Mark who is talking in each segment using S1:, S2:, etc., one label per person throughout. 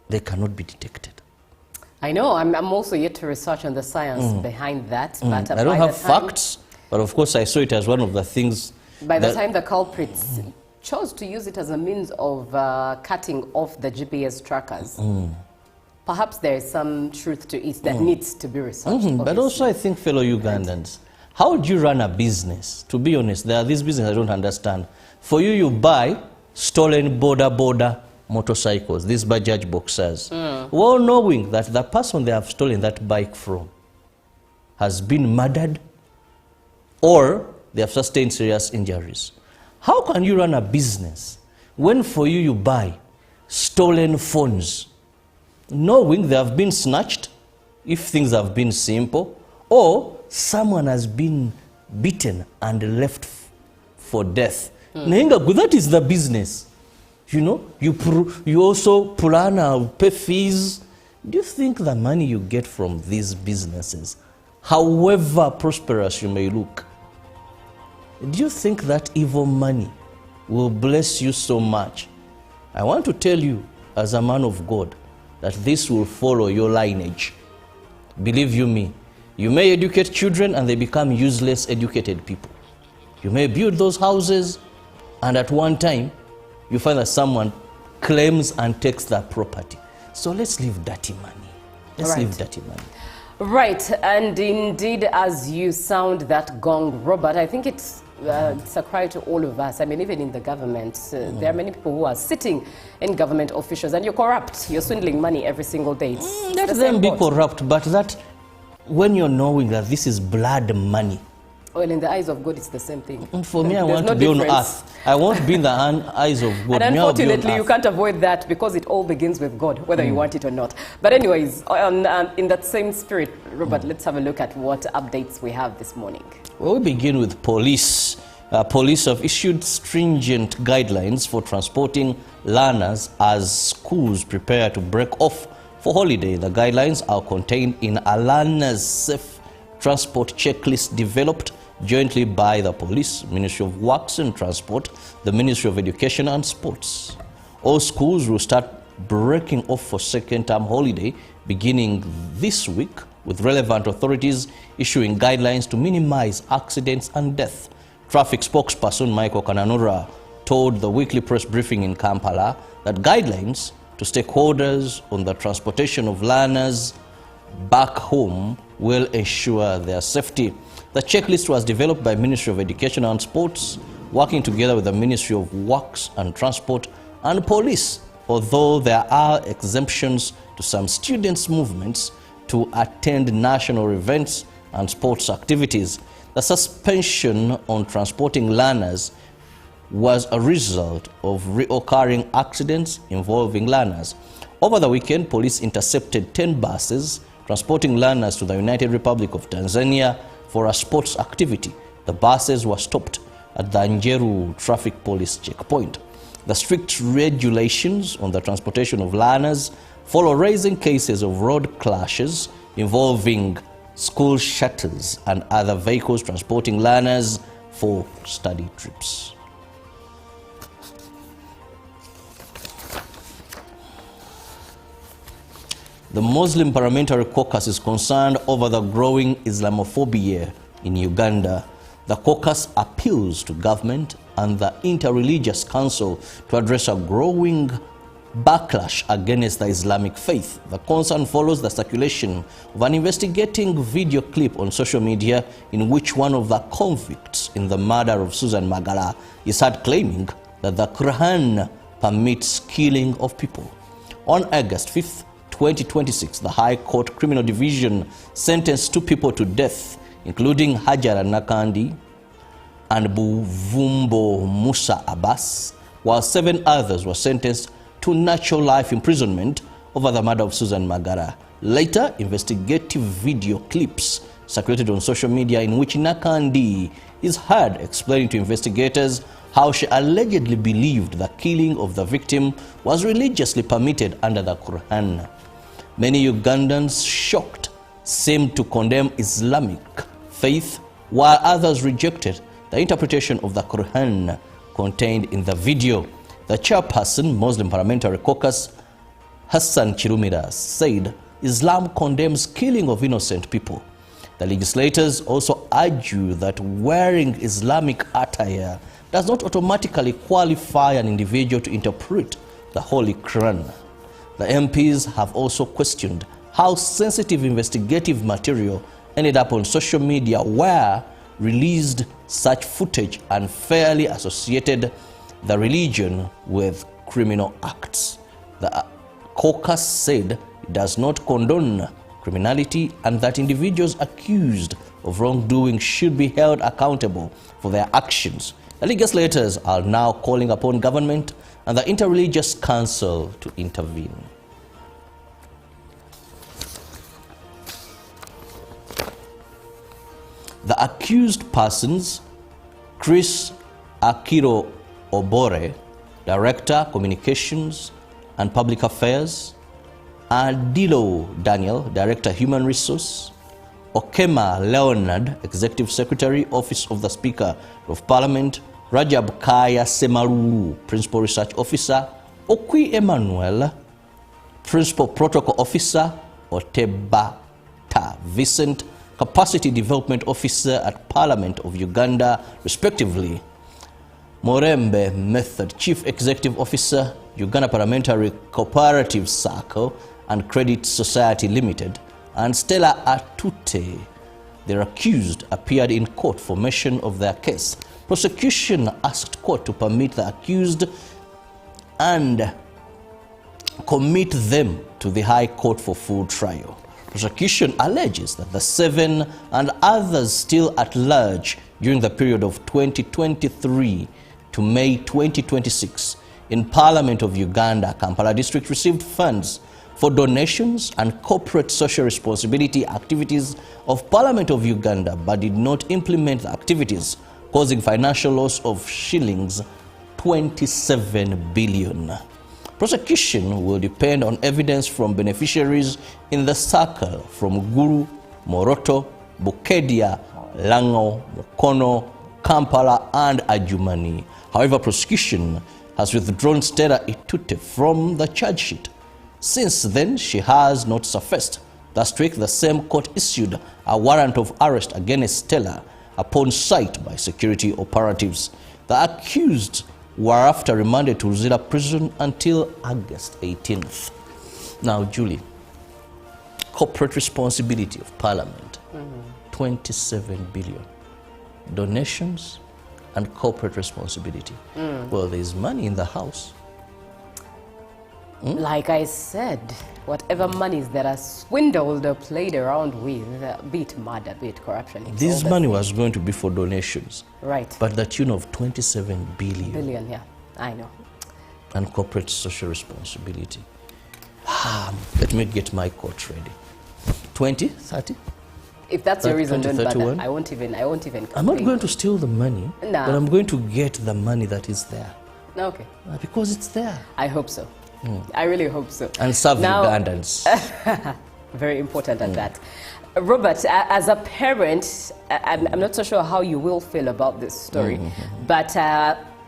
S1: they cannot be detected.
S2: I know. I'm also yet to research on the science behind that. But
S1: I don't have facts, but of course I saw it as one of the things.
S2: By the time the culprits chose to use it as a means of cutting off the GPS trackers, perhaps there is some truth to it that needs to be researched.
S1: But also I think, fellow Ugandans, how would you run a business? To be honest, there are these businesses I don't understand. For you, you buy stolen border motorcycles, these Bajaj Boxers, well knowing that the person they have stolen that bike from has been murdered or they have sustained serious injuries. How can you run a business when for you, you buy stolen phones, knowing they have been snatched, if things have been simple, or someone has been beaten and left for death? That is the business. You know, you also plan and pay fees. Do you think the money you get from these businesses, however prosperous you may look, do you think that evil money will bless you so much? I want to tell you, as a man of God, that this will follow your lineage. Believe you me, you may educate children and they become useless educated people. You may build those houses and at one time you find that someone claims and takes that property. So let's leave dirty money. Let's leave dirty money.
S2: Right, and indeed, as you sound that gong, Robert, I think it's a cry to all of us. I mean, even in the government, there are many people who are sitting in government officials and you're corrupt. You're swindling money every single day.
S1: Let them be corrupt, but that when you're knowing that this is blood money.
S2: Well, in the eyes of God, it's the same thing.
S1: For me, I want to be on earth. I want to be in the eyes of God.
S2: And unfortunately, you can't avoid that because it all begins with God, whether you want it or not. But anyways, in that same spirit, Robert, let's have a look at what updates we have this morning.
S1: Well, we begin with police. Police have issued stringent guidelines for transporting learners as schools prepare to break off for holiday. The guidelines are contained in a learner's safe transport checklist developed jointly by the Police, Ministry of Works and Transport, the Ministry of Education and Sports. All schools will start breaking off for second-term holiday beginning this week, with relevant authorities issuing guidelines to minimize accidents and death. Traffic spokesperson Michael Kananura told the weekly press briefing in Kampala that guidelines to stakeholders on the transportation of learners back home will ensure their safety. The checklist was developed by Ministry of Education and Sports, working together with the Ministry of Works and Transport and Police, although there are exemptions to some students' movements to attend national events and sports activities. The suspension on transporting learners was a result of reoccurring accidents involving learners. Over the weekend, police intercepted 10 buses transporting learners to the United Republic of Tanzania for a sports activity. The buses were stopped at the Njeru Traffic Police checkpoint. The strict regulations on the transportation of learners follow raising cases of road clashes involving school shuttles and other vehicles transporting learners for study trips. The Muslim Parliamentary Caucus is concerned over the growing Islamophobia in Uganda. The caucus appeals to government and the Interreligious Council to address a growing backlash against the Islamic faith. The concern follows the circulation of an investigating video clip on social media in which one of the convicts in the murder of Susan Magala is heard claiming that the Quran permits killing of people. On August 5th, 2026, the High Court Criminal Division sentenced 2 people to death, including Hajara Nakandi and Buvumbo Musa Abbas, while 7 others were sentenced to natural life imprisonment over the murder of Susan Magara. Later, investigative video clips circulated on social media in which Nakandi is heard explaining to investigators how she allegedly believed the killing of the victim was religiously permitted under the Quran. Many Ugandans, shocked, seemed to condemn Islamic faith, while others rejected the interpretation of the Quran contained in the video. The chairperson, Muslim Parliamentary Caucus, Hassan Chirumira, said Islam condemns killing of innocent people. The legislators also argue that wearing Islamic attire does not automatically qualify an individual to interpret the Holy Quran. The MPs have also questioned how sensitive investigative material ended up on social media, where released such footage unfairly associated the religion with criminal acts. The caucus said it does not condone criminality and that individuals accused of wrongdoing should be held accountable for their actions. The legislators are now calling upon government and the Interreligious Council to intervene. The accused persons, Chris Akiro Obore, Director, Communications and Public Affairs, Adilo Daniel, Director, Human Resource, Okema Leonard, Executive Secretary, Office of the Speaker of Parliament, Rajab Kaya Semaruru, Principal Research Officer, Okwi Emmanuel, Principal Protocol Officer, Otebata Vincent, Capacity Development Officer at Parliament of Uganda, respectively, Morembe Method, Chief Executive Officer, Uganda Parliamentary Cooperative Circle and Credit Society Limited, and Stella Atute. Their accused appeared in court for mention of their case. Prosecution asked court to permit the accused and commit them to the High Court for full trial. Prosecution alleges that the 7 and others still at large during the period of 2023 to May 2026 in Parliament of Uganda, Kampala District received funds for donations and corporate social responsibility activities of Parliament of Uganda, but did not implement the activities, causing financial loss of shillings 27 billion. Prosecution will depend on evidence from beneficiaries in the circle from Guru, Moroto, Bukedia, Lango, Mukono, Kampala and Ajumani. However, prosecution has withdrawn Stella Itute from the charge sheet. Since then, she has not surfaced. Last week, the same court issued a warrant of arrest against Stella upon sight by security operatives. The accused were after remanded to Ruzira prison until August 18th. Now, Julie, corporate responsibility of Parliament, 27 billion. Donations and corporate responsibility. Well, there's money in the house.
S2: Like I said, whatever monies that are swindled or played around with, be it murder, be it corruption.
S1: This money was going to be for donations.
S2: Right.
S1: But the tune of 27 billion.
S2: Billion, yeah, I know.
S1: And corporate social responsibility. Let me get my court ready. 20, 30?
S2: If that's your reason,
S1: 20,
S2: don't bother.
S1: 31?
S2: I won't even complain.
S1: I'm not going to steal the money,
S2: Nah.
S1: but I'm going to get the money that is there.
S2: Okay.
S1: Because it's there.
S2: I hope so. I really hope so.
S1: And serve
S2: Now,
S1: Ugandans.
S2: Very important at that. Robert, as a parent, I'm not so sure how you will feel about this story, but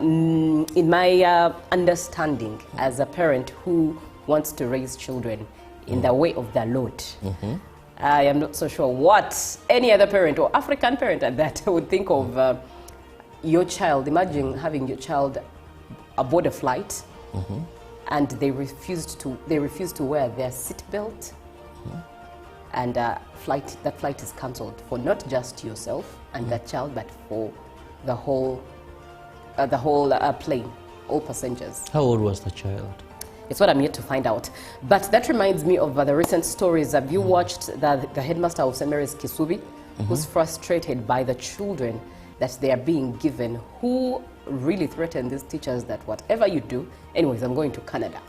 S2: in my understanding as a parent who wants to raise children in the way of the Lord, I am not so sure what any other parent or African parent at that would think of your child. Imagine having your child aboard a flight and they refused to wear their seatbelt, and that flight is cancelled for not just yourself and that child, but for the whole plane, all passengers.
S1: How old was the child?
S2: It's what I'm yet to find out. But that reminds me of the recent stories. Have you watched the headmaster of St. Mary's Kisubi, who's frustrated by the children that they are being given, who really threaten these teachers that whatever you do, anyways, I'm going to Canada.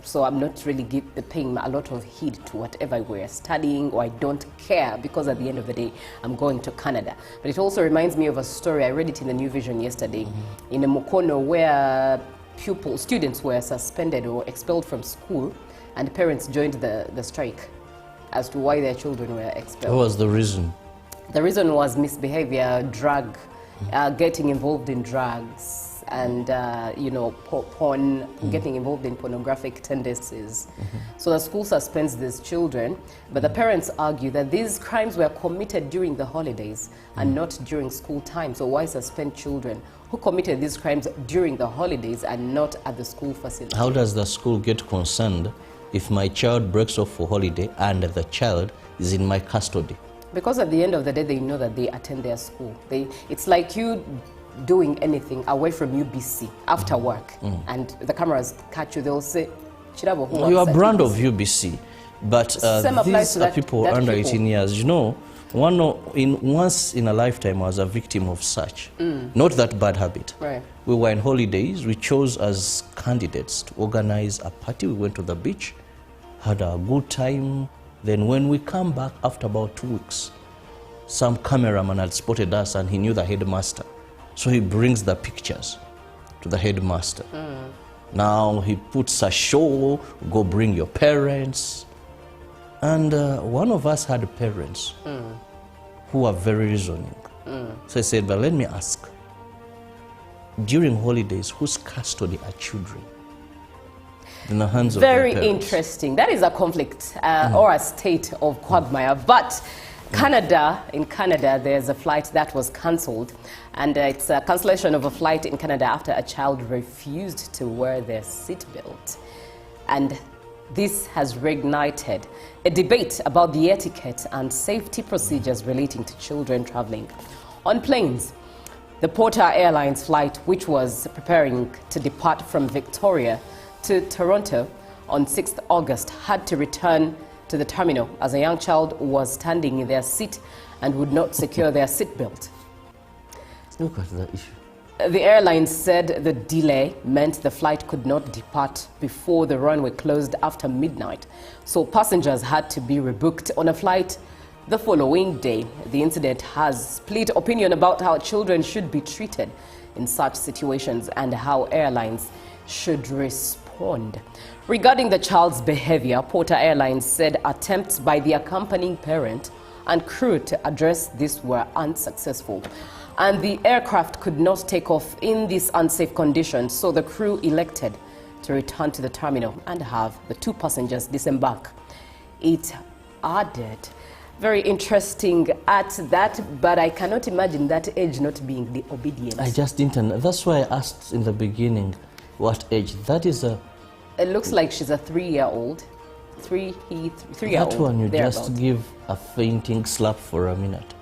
S2: So I'm not really paying a lot of heed to whatever we're studying, or I don't care, because at the end of the day, I'm going to Canada. But it also reminds me of a story, I read it in the New Vision yesterday, in a Mukono, where students were suspended or expelled from school, and parents joined the strike as to why their children were expelled.
S1: What was the reason?
S2: The reason was misbehavior, getting involved in drugs, and porn, getting involved in pornographic tendencies. So the school suspends these children, but the parents argue that these crimes were committed during the holidays and not during school time. So why suspend children who committed these crimes during the holidays and not at the school facility?
S1: How does the school get concerned if my child breaks off for holiday and the child is in my custody?
S2: Because at the end of the day, they know that they attend their school. It's like you doing anything away from UBC after work, and the cameras catch you. They'll say, "Chirabo, who
S1: You
S2: works
S1: are
S2: at
S1: brand
S2: UBC?"
S1: of UBC, but
S2: Same applies
S1: these
S2: to
S1: are
S2: that-
S1: people
S2: that
S1: under
S2: people.
S1: 18 years. You know, once in a lifetime, I was a victim of such. Not that bad habit.
S2: Right.
S1: We were in holidays. We chose as candidates to organize a party. We went to the beach, had a good time. Then when we come back after about 2 weeks, some cameraman had spotted us and he knew the headmaster. So he brings the pictures to the headmaster. Now he puts a show, go bring your parents. And one of us had parents who are very reasoning. So he said, but let me ask, during holidays, whose custody are children? In the hands of their
S2: Very
S1: parents.
S2: interesting. That is a conflict or a state of quagmire. But in Canada, there's a flight that was cancelled. And it's a cancellation of a flight in Canada after a child refused to wear their seatbelt. And this has reignited a debate about the etiquette and safety procedures relating to children traveling on planes. The Porter Airlines flight, which was preparing to depart from Victoria to Toronto on 6th August, had to return to the terminal as a young child was standing in their seat and would not secure their seatbelt.
S1: Look at the issue.
S2: The airline said the delay meant the flight could not depart before the runway closed after midnight, so passengers had to be rebooked on a flight the following day. The incident has split opinion about how children should be treated in such situations and how airlines should respond. Regarding the child's behavior, Porter Airlines said attempts by the accompanying parent and crew to address this were unsuccessful, and the aircraft could not take off in these unsafe conditions, so the crew elected to return to the terminal and have the 2 passengers disembark. It added, very interesting at that, but I cannot imagine that age not being the obedient.
S1: I just didn't. That's why I asked in the beginning what age. That is a.
S2: It looks like she's a 3-year-old. Three-year-old.
S1: That one you
S2: thereabout.
S1: just give a fainting slap for a minute.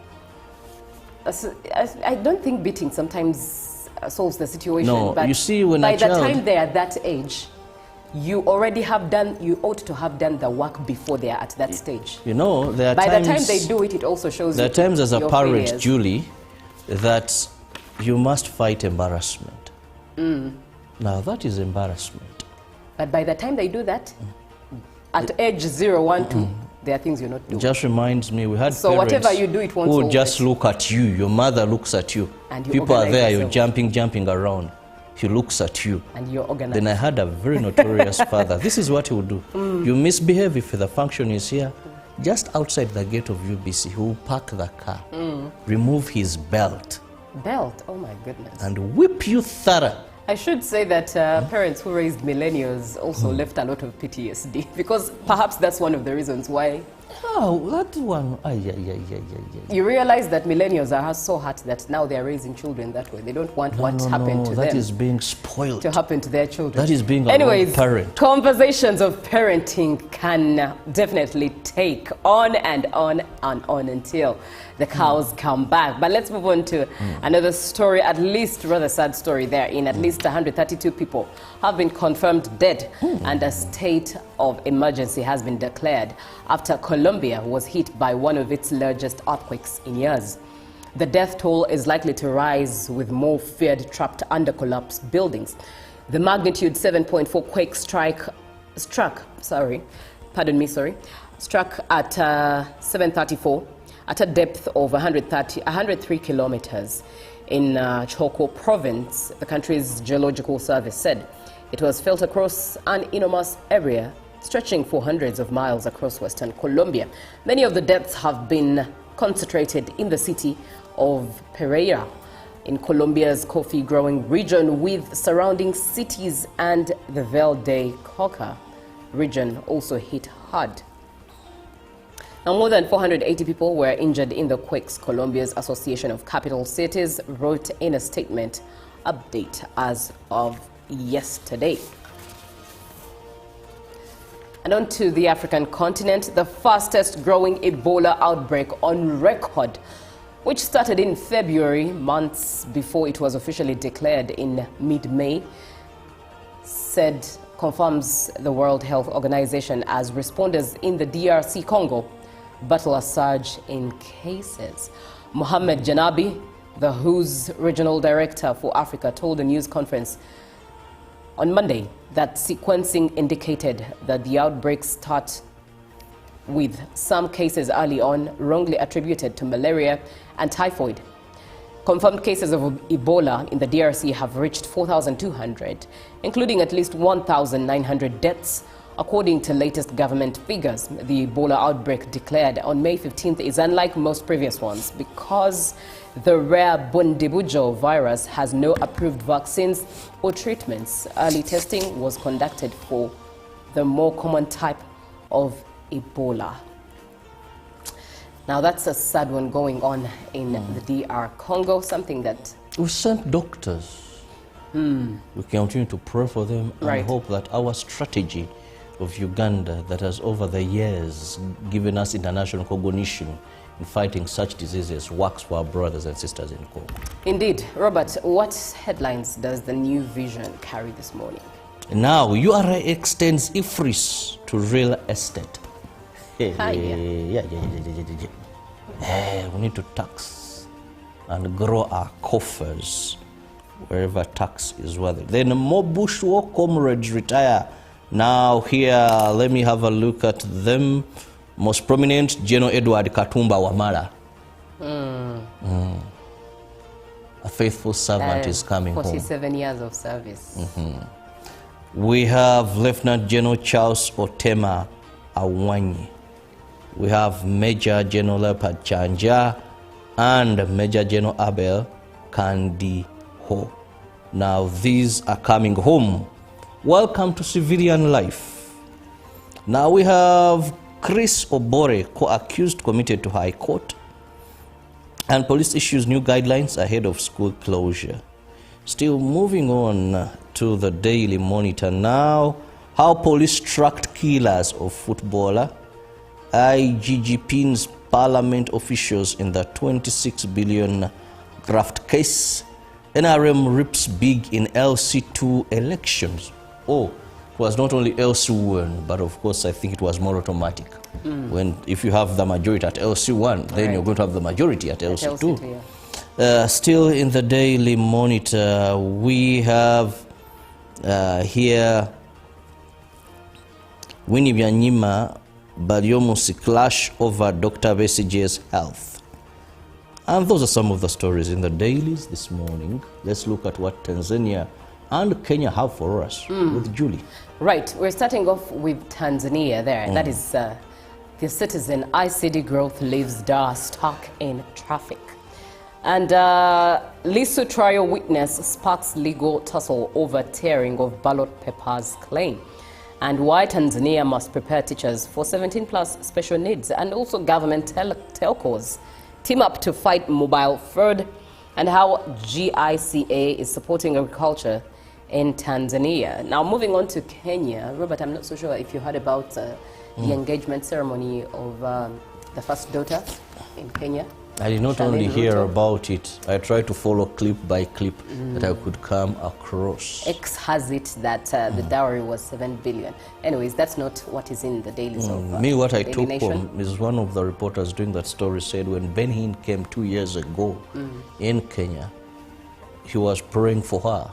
S2: I don't think beating sometimes solves the situation.
S1: No,
S2: but
S1: you see, when
S2: by
S1: a
S2: the
S1: child-
S2: time they are that age, you ought to have done the work before they are at that stage.
S1: You know, there are
S2: By
S1: times.
S2: the time they do it, it also shows
S1: There are
S2: you
S1: times as a
S2: your
S1: parent,
S2: failures.
S1: Julie, that you must fight embarrassment. Now that is embarrassment.
S2: But by the time they do that, at age 0, 1, 2, there are things you're not doing.
S1: Just reminds me, we had
S2: So
S1: parents
S2: whatever you do, it won't
S1: who
S2: solve
S1: just
S2: it.
S1: look at you. Your mother looks at you.
S2: And you
S1: People are
S2: organize
S1: there, you're
S2: yourself.
S1: jumping around. He looks at you.
S2: And you're organized.
S1: Then I had a very notorious father. This is what he would do. You misbehave if the function is here. Just outside the gate of UBC, he will park the car, remove his belt,
S2: Belt, oh my goodness.
S1: and whip you thorough.
S2: I should say that parents who raised millennials also left a lot of PTSD, because perhaps that's one of the reasons why.
S1: Oh, that one.
S2: You realize that millennials are so hurt that now they are raising children that way. They don't want what happened to
S1: that
S2: them
S1: is being spoiled.
S2: to happen to their children.
S1: That is being a
S2: Anyways,
S1: wrong parent.
S2: conversations of parenting can definitely take on and on and on until the cows come back. But let's move on to another story, at least rather sad story there. In at least 132 people have been confirmed dead, and a state of emergency has been declared after Colombia was hit by one of its largest earthquakes in years. The death toll is likely to rise with more feared trapped under collapsed buildings. The magnitude 7.4 quake struck at 7:34 at a depth of 103 kilometers in Choco province, the country's geological service said. It was felt across an enormous area stretching for hundreds of miles across western Colombia. Many of the deaths have been concentrated in the city of Pereira. in Colombia's coffee-growing region with surrounding cities, and the Valde-Cauca region also hit hard. Now, more than 480 people were injured in the quakes, Colombia's Association of Capital Cities wrote in a statement update as of yesterday. And on to the African continent, the fastest growing Ebola outbreak on record, which started in February, months before it was officially declared in mid-May, confirms the World Health Organization as responders in the DRC Congo battle a surge in cases. Mohamed Janabi, the WHO's regional director for Africa, told a news conference on Monday that sequencing indicated that the outbreaks start with some cases early on wrongly attributed to malaria and typhoid. Confirmed cases of Ebola in the DRC have reached 4,200, including at least 1,900 deaths. According to latest government figures, the Ebola outbreak declared on May 15th is unlike most previous ones because the rare Bundibujo virus has no approved vaccines or treatments. Early testing was conducted for the more common type of Ebola. Now, that's a sad one going on in the DR Congo, something that...
S1: We sent doctors. We continue to pray for them and hope that our strategy of Uganda that has over the years given us international recognition in fighting such diseases works for our brothers and sisters in Congo.
S2: Indeed. Robert, what headlines does the New Vision carry this morning?
S1: Now, URA extends IFRIS to real estate. We need to tax and grow our coffers wherever tax is worthy. Then more bushwalk comrades retire. Now here, let me have a look at them. Most prominent, General Edward Katumba Wamala. A faithful servant is coming
S2: 47
S1: home.
S2: years of service.
S1: We have Lieutenant General Charles Otema Awanyi. We have Major General Leopard Chanja and Major General Abel Kandiho. Now these are coming home. Welcome to civilian life. Now we have Chris Obore, co-accused, committed to High Court. And police issues new guidelines ahead of school closure. Still moving on to the Daily Monitor now. How police tracked killers of footballer. IGG pins parliament officials in the 26 billion graft case. NRM rips big in LC2 elections. Oh, it was not only LC1, but of course I think it was more automatic. If you have the majority at LC1, then you're going to have the majority at LC2. Still in the Daily Monitor, we have here Winnie Byanyima Balyomusi clash over Dr. Besige's health. And those are some of the stories in the dailies this morning. Let's look at what Tanzania and Kenya have for us with Julie.
S2: Right, we're starting off with Tanzania there. That is the citizen ICD growth leaves Dar stuck in traffic. And Lissu trial witness sparks legal tussle over tearing of ballot papers claim. And why Tanzania must prepare teachers for 17+ special needs, and also government telcos team up to fight mobile fraud, and how GICA is supporting agriculture in Tanzania. Now, moving on to Kenya, Robert, I'm not so sure if you heard about the engagement ceremony of the first daughter in Kenya.
S1: I did not only hear about it, I tried to follow clip by clip that I could come across.
S2: X has it that the dowry was 7 billion. Anyways, that's not what is in the dailies of
S1: Me, what I
S2: Daily
S1: took
S2: Nation.
S1: from is one of the reporters doing that story said when Ben Hinn came 2 years ago in Kenya, he was praying for her.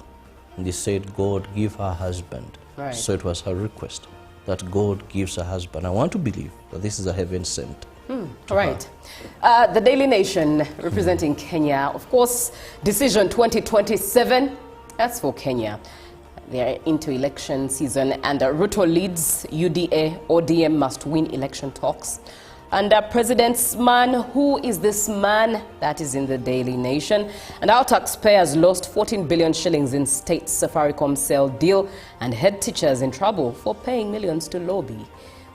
S1: And he said, God, give her husband.
S2: Right.
S1: So it was her request that God gives her husband. I want to believe that this is a heaven sent.
S2: Right. The Daily Nation representing Kenya, of course, decision 2027, that's for Kenya. They're into election season, and Ruto leads UDA, ODM must win election talks. And our president's man, who is this man? That is in the Daily Nation. And our taxpayers lost 14 billion shillings in state Safaricom sale deal, and head teachers in trouble for paying millions to lobby.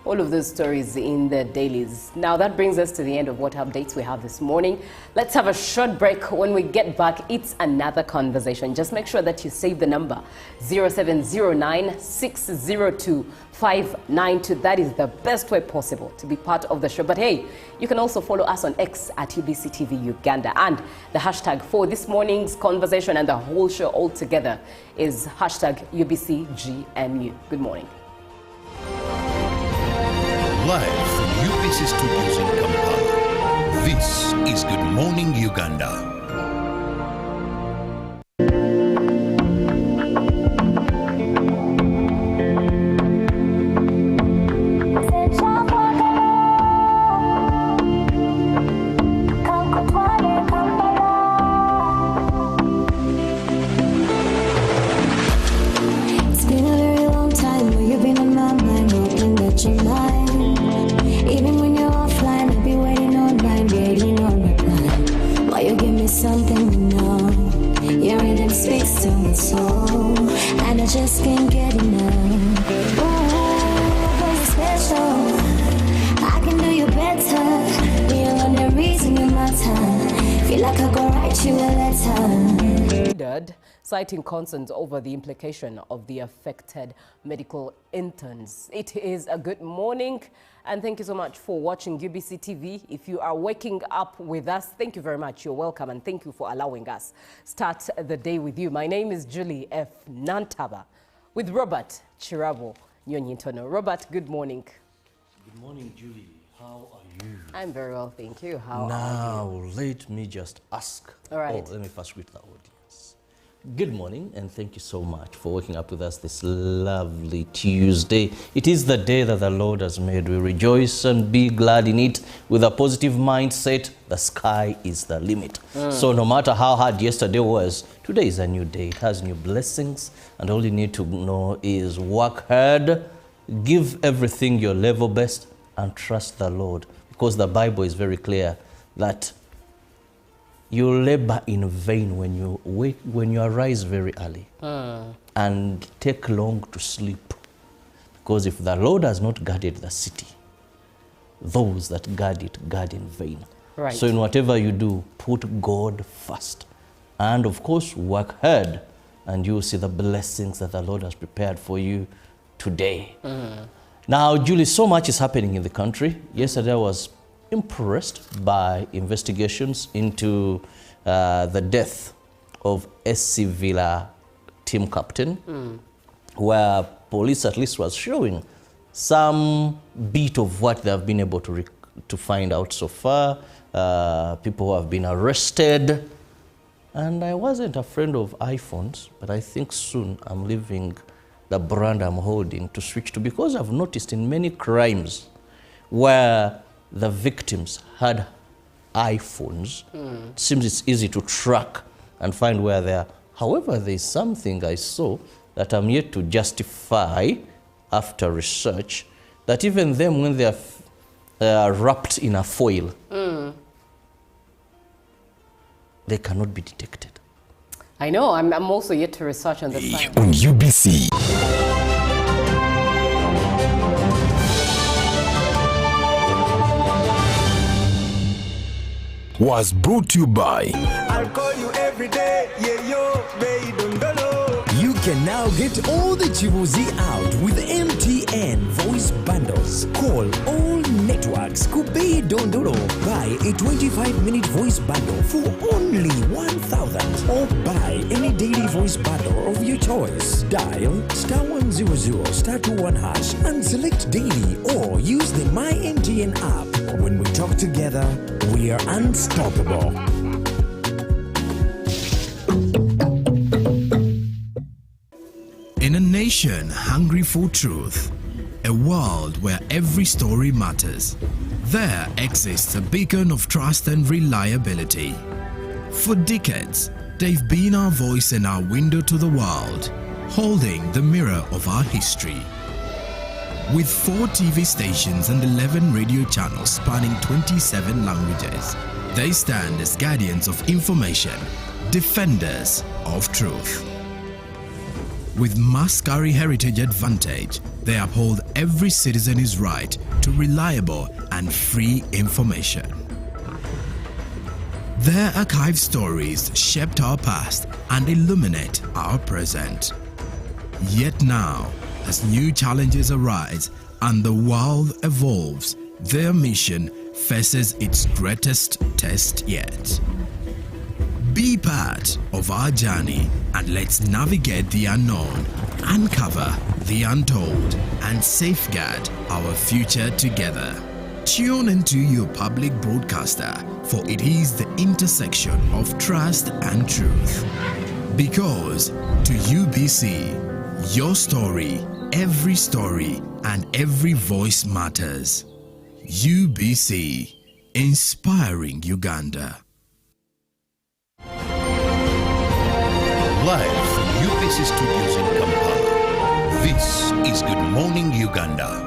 S2: All of those stories in the dailies. Now that brings us to the end of what updates we have this morning. Let's have a short break. When we get back, it's another conversation. Just make sure that you save the number 0709-602-592. That is the best way possible to be part of the show. But hey, you can also follow us on X at UBCTV Uganda. And the hashtag for this morning's conversation and the whole show altogether is hashtag UBCGMU. Good morning.
S3: Live from UBC Studios in Kampala, this is Good Morning Uganda.
S4: It's been a very long time where you've been on my mind, hoping that you're mine. Even when you're offline, I'll be waiting online, waiting on reply. Why you give me something to know? Your rhythm speaks to my soul, and I just can't get enough. Oh, but you're special. I can do you better. You're the only reason you matter. Feel like I go write you a letter.
S2: Citing concerns over the implication of the affected medical interns. It is a good morning, and thank you so much for watching UBC TV. If you are waking up with us, thank you very much. You're welcome, and thank you for allowing us start the day with you. My name is Julie F. Nantaba with Robert Chirabo Nyonyintono. Robert, good morning.
S1: Good morning, Julie. How are you?
S2: I'm very well, thank you. How are
S1: Now, let me just ask.
S2: All right.
S1: Oh, let me first greet the audience. Good morning, and thank you so much for waking up with us this lovely Tuesday. It is the day that the Lord has made. We rejoice and be glad in it with a positive mindset. The sky is the limit. So no matter how hard yesterday was, today is a new day. It has new blessings, and all you need to know is work hard, give everything your level best, and trust the Lord. Because the Bible is very clear that you labor in vain when you wake, when you arise very early and take long to sleep. Because if the Lord has not guarded the city, those that guard it guard in vain.
S2: Right.
S1: So in whatever you do, put God first. And of course, work hard, and you will see the blessings that the Lord has prepared for you today. Now, Julie, so much is happening in the country. Yesterday I was impressed by investigations into the death of SC Villa team captain, where police at least was showing some bit of what they have been able to find out so far. People who have been arrested. And I wasn't a friend of iPhones, but I think soon I'm leaving the brand I'm holding to switch to, because I've noticed in many crimes where the victims had iPhones, it seems it's easy to track and find where they are. However, there is something I saw that I'm yet to justify after research, that even them, when they are wrapped in a foil, they cannot be detected.
S2: I know, I'm also yet to research on the side.
S3: On UBC. Was brought to you by
S5: I'll call you every day, yeah, yo, baby, don't go low.
S6: You can now get all the Chibuzi out with MTN voice bundles. Call all networks. Kubei Dondoro. Buy a 25-minute voice bundle for only 1,000. Or buy any daily voice bundle of your choice. Dial *100 *21 hash and select daily, or use the My MTN app. When we talk together, we are unstoppable.
S7: In a nation hungry for truth, a world where every story matters, there exists a beacon of trust and reliability. For decades, they've been our voice and our window to the world, holding the mirror of our history. With 4 TV stations and 11 radio channels spanning 27 languages, they stand as guardians of information, defenders of truth. With Mascari Heritage Advantage, they uphold every citizen's right to reliable and free information. Their archive stories shaped our past and illuminate our present. Yet now, as new challenges arise and the world evolves, their mission faces its greatest test yet. Be part of our journey and let's navigate the unknown, uncover the untold, and safeguard our future together. Tune into your public broadcaster, for it is the intersection of trust and truth. Because to UBC, your story, and every voice matters. UBC, inspiring Uganda.
S3: Live from UBC Studios in Kampala, this is Good Morning Uganda.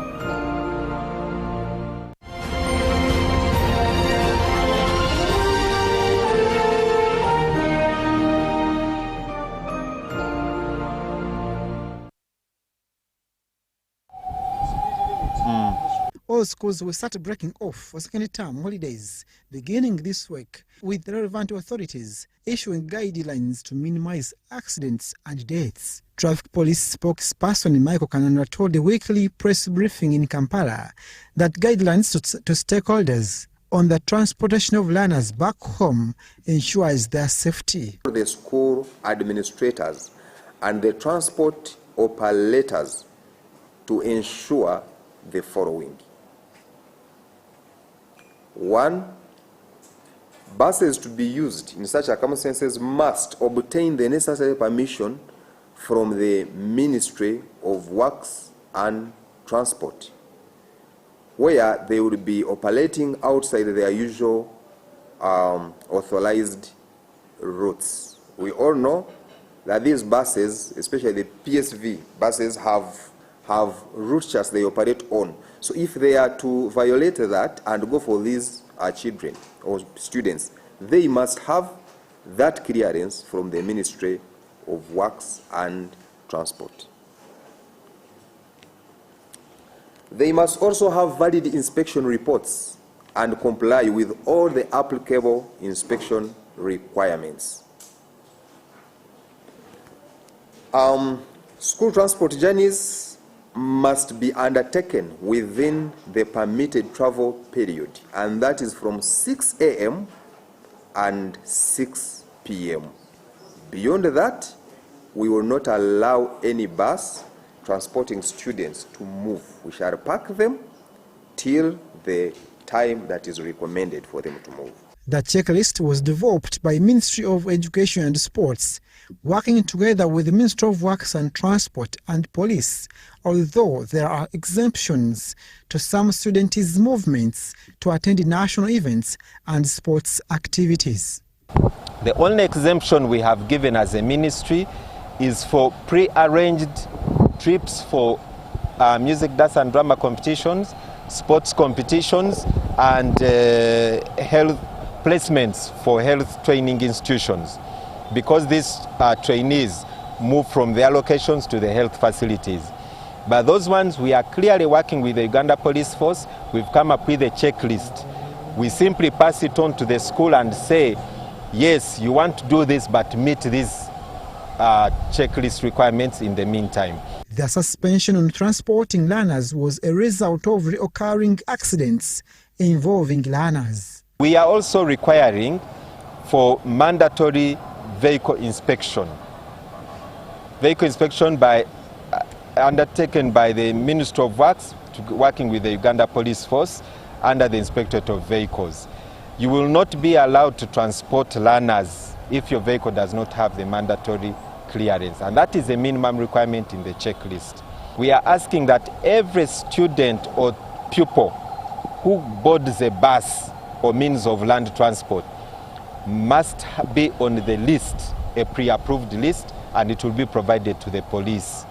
S8: All schools will start breaking off for second term holidays beginning this week, with the relevant authorities issuing guidelines to minimize accidents and deaths. Traffic Police spokesperson Michael Kananura told the weekly press briefing in Kampala that guidelines to stakeholders on the transportation of learners back home ensures their safety.
S9: The school administrators and the transport operators to ensure the following. 1. Buses to be used in such circumstances must obtain the necessary permission from the Ministry of Works and Transport, where they will be operating outside their usual authorized routes. We all know that these buses, especially the PSV buses, have route charts they operate on. So if they are to violate that and go for these children or students, they must have that clearance from the Ministry of Works and Transport. They must also have valid inspection reports and comply with all the applicable inspection requirements. School transport journeys must be undertaken within the permitted travel period, and that is from 6 a.m. and 6 p.m. Beyond that, we will not allow any bus transporting students to move. We shall park them till the time that is recommended for them to move.
S8: The checklist was developed by Ministry of Education and Sports, working together with the Ministry of Works and Transport and Police, although there are exemptions to some students' movements to attend national events and sports activities.
S10: The only exemption we have given as a ministry is for pre-arranged trips for music, dance and drama competitions, sports competitions, and health placements for health training institutions, because these trainees move from their locations to the health facilities. But those ones, we are clearly working with the Uganda Police Force. We've come up with a checklist. We simply pass it on to the school and say, yes, you want to do this, but meet these checklist requirements in the meantime.
S8: The suspension on transporting learners was a result of recurring accidents involving learners.
S10: We are also requiring for mandatory vehicle inspection. Vehicle inspection undertaken by the Ministry of Works, working with the Uganda Police Force under the Inspectorate of Vehicles. You will not be allowed to transport learners if your vehicle does not have the mandatory clearance, and that is a minimum requirement in the checklist. We are asking that every student or pupil who boards a bus or means of land transport must be on the list, a pre-approved list, and it will be provided to the police.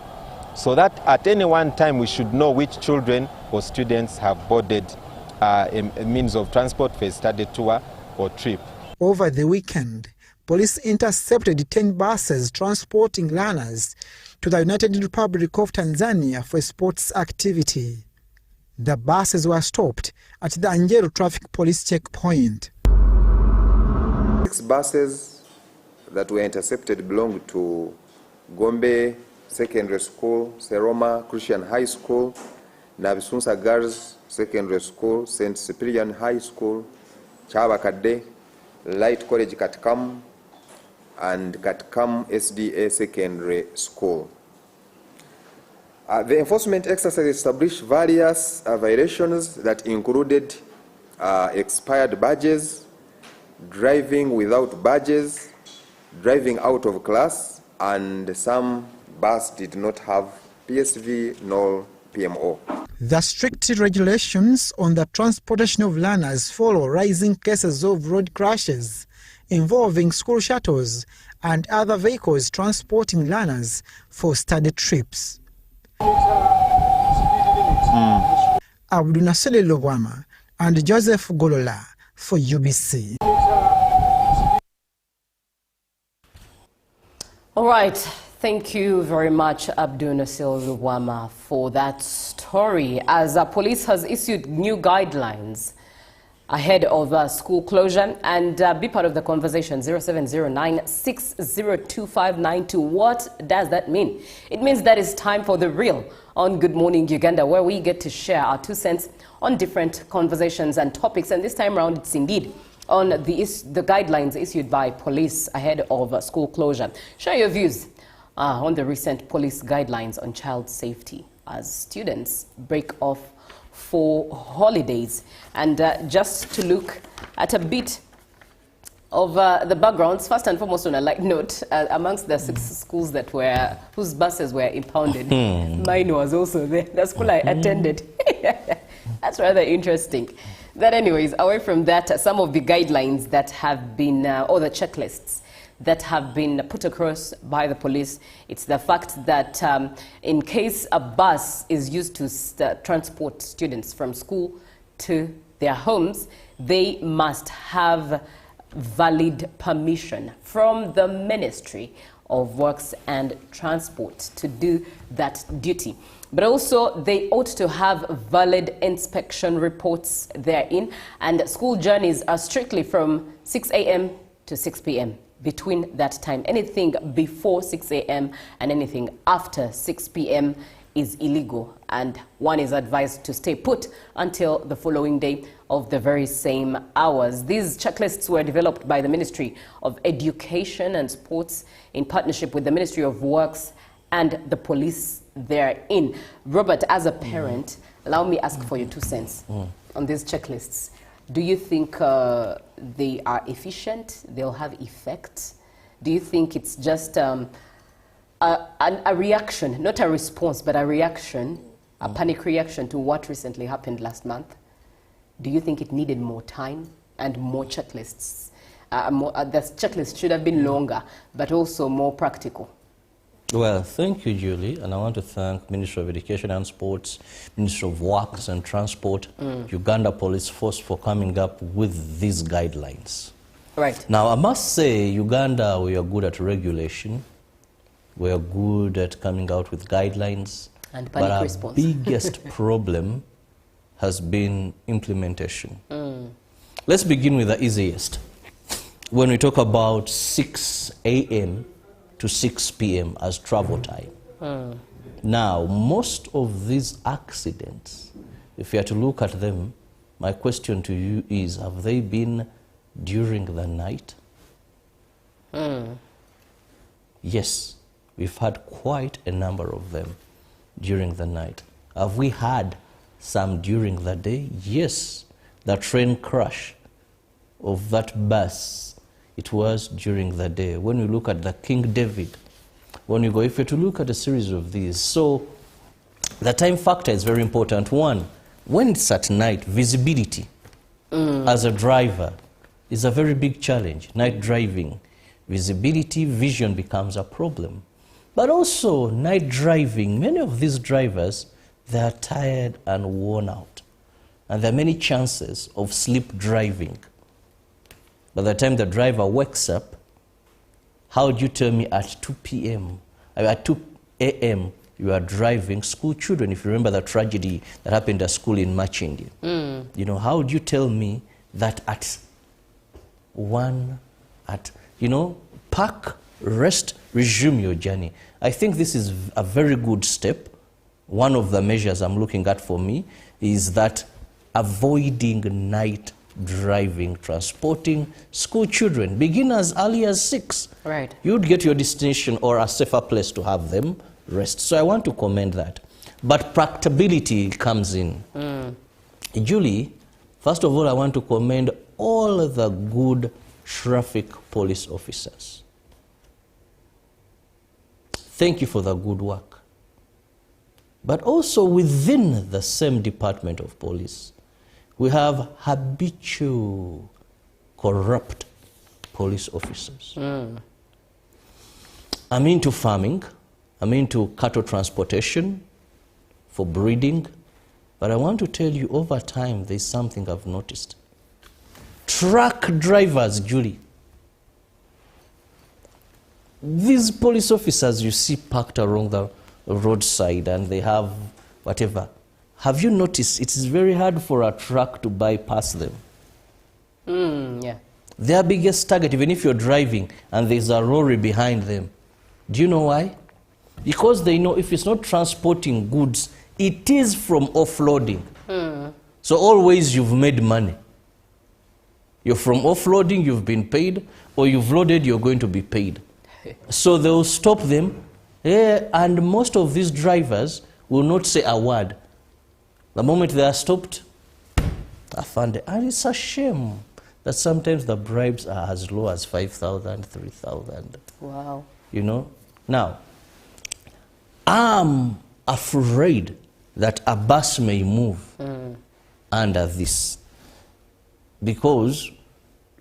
S10: so that at any one time we should know which children or students have boarded a means of transport for a study tour or trip.
S8: Over the weekend, police intercepted 10 buses transporting learners to the United Republic of Tanzania for a sports activity. The buses were stopped at the Anjeru traffic police checkpoint.
S9: 6 buses that were intercepted belong to Gombe Secondary School, Seroma Christian High School, Nabisunsa Girls Secondary School, St. Cyprian High School, Chabakade, Light College Katkam, and Katkam SDA Secondary School. The enforcement exercise established various violations that included expired badges, driving without badges, driving out of class, and some buses did not have PSV nor PMO.
S8: The strict regulations on the transportation of learners follow rising cases of road crashes involving school shuttles and other vehicles transporting learners for study trips. Abdunasele Lobwama and Joseph Golola for UBC.
S2: All right. Thank you very much, Abdunasele Lobwama, for that story. As police has issued new guidelines ahead of school closure, and be part of the conversation, 0709-602592. What does that mean? It means that it's time for The Real on Good Morning Uganda, where we get to share our 2 cents on different conversations and topics. And this time around, it's indeed on the guidelines issued by police ahead of school closure. Share your views on the recent police guidelines on child safety as students break off for holidays. And just to look at a bit of the backgrounds, first and foremost, on a light note, amongst the 6 schools that whose buses were impounded, mine was also there, the school I attended. That's rather interesting. But anyways, away from that, some of the guidelines that have been, or the checklists that have been put across by the police, it's the fact that in case a bus is used to transport students from school to their homes, they must have valid permission from the Ministry of Works and Transport to do that duty. But also, they ought to have valid inspection reports therein, and school journeys are strictly from 6 a.m. to 6 p.m. Between that time. Anything before 6 a.m. and anything after 6 p.m. is illegal, and one is advised to stay put until the following day of the very same hours. These checklists were developed by the Ministry of Education and Sports in partnership with the Ministry of Works and the police therein. Robert, as a parent, allow me ask for your 2 cents on these checklists. Do you think they are efficient? They'll have effect? Do you think it's just a reaction, not a response, but a reaction, a panic reaction to what recently happened last month? Do you think it needed more time and more checklists? The checklist should have been longer, but also more practical.
S1: Well, thank you, Julie, and I want to thank Ministry of Education and Sports, Ministry of Works and Transport, Uganda Police Force for coming up with these guidelines.
S2: Right.
S1: Now, I must say, Uganda, we are good at regulation. We are good at coming out with guidelines.
S2: And panic
S1: but
S2: response.
S1: Our biggest problem has been implementation. Let's begin with the easiest. When we talk about 6 a.m. to 6 p.m. as travel time. Now, most of these accidents, if you are to look at them, my question to you is, have they been during the night? Yes, we've had quite a number of them during the night. Have we had some during the day? Yes, the train crash of that bus, it was during the day. When you look at the King David, when you go, if you're to look at a series of these, so the time factor is very important. One, when it's at night, visibility as a driver is a very big challenge. Night driving, visibility, vision becomes a problem. But also night driving. Many of these drivers, they are tired and worn out. And there are many chances of sleep driving. By the time the driver wakes up, how would you tell me at 2 p.m., at 2 a.m., you are driving school children? If you remember the tragedy that happened at school in Machindi. You know, how would you tell me that at 1, park, rest, resume your journey? I think this is a very good step. One of the measures I'm looking at for me is that avoiding night driving, transporting school children, begin as early as 6.
S2: Right.
S1: You'd get your destination or a safer place to have them rest. So I want to commend that. But practicability comes in. Julie, first of all, I want to commend all the good traffic police officers. Thank you for the good work. But also within the same department of police, we have habitual corrupt police officers. I'm into farming, I'm into cattle transportation for breeding, but I want to tell you over time there's something I've noticed. Truck drivers, Julie. These police officers you see parked along the roadside and they have whatever. Have you noticed it is very hard for a truck to bypass them?
S2: Yeah.
S1: Their biggest target, even if you're driving and there's a lorry behind them, do you know why? Because they know if it's not transporting goods, it is from offloading. So always you've made money. You're from offloading, you've been paid, or you've loaded, you're going to be paid. So they'll stop them, and most of these drivers will not say a word. The moment they are stopped, I found it. And it's a shame that sometimes the bribes are as low as 5,000, 3,000.
S2: Wow.
S1: You know? Now, I'm afraid that a bus may move under this, because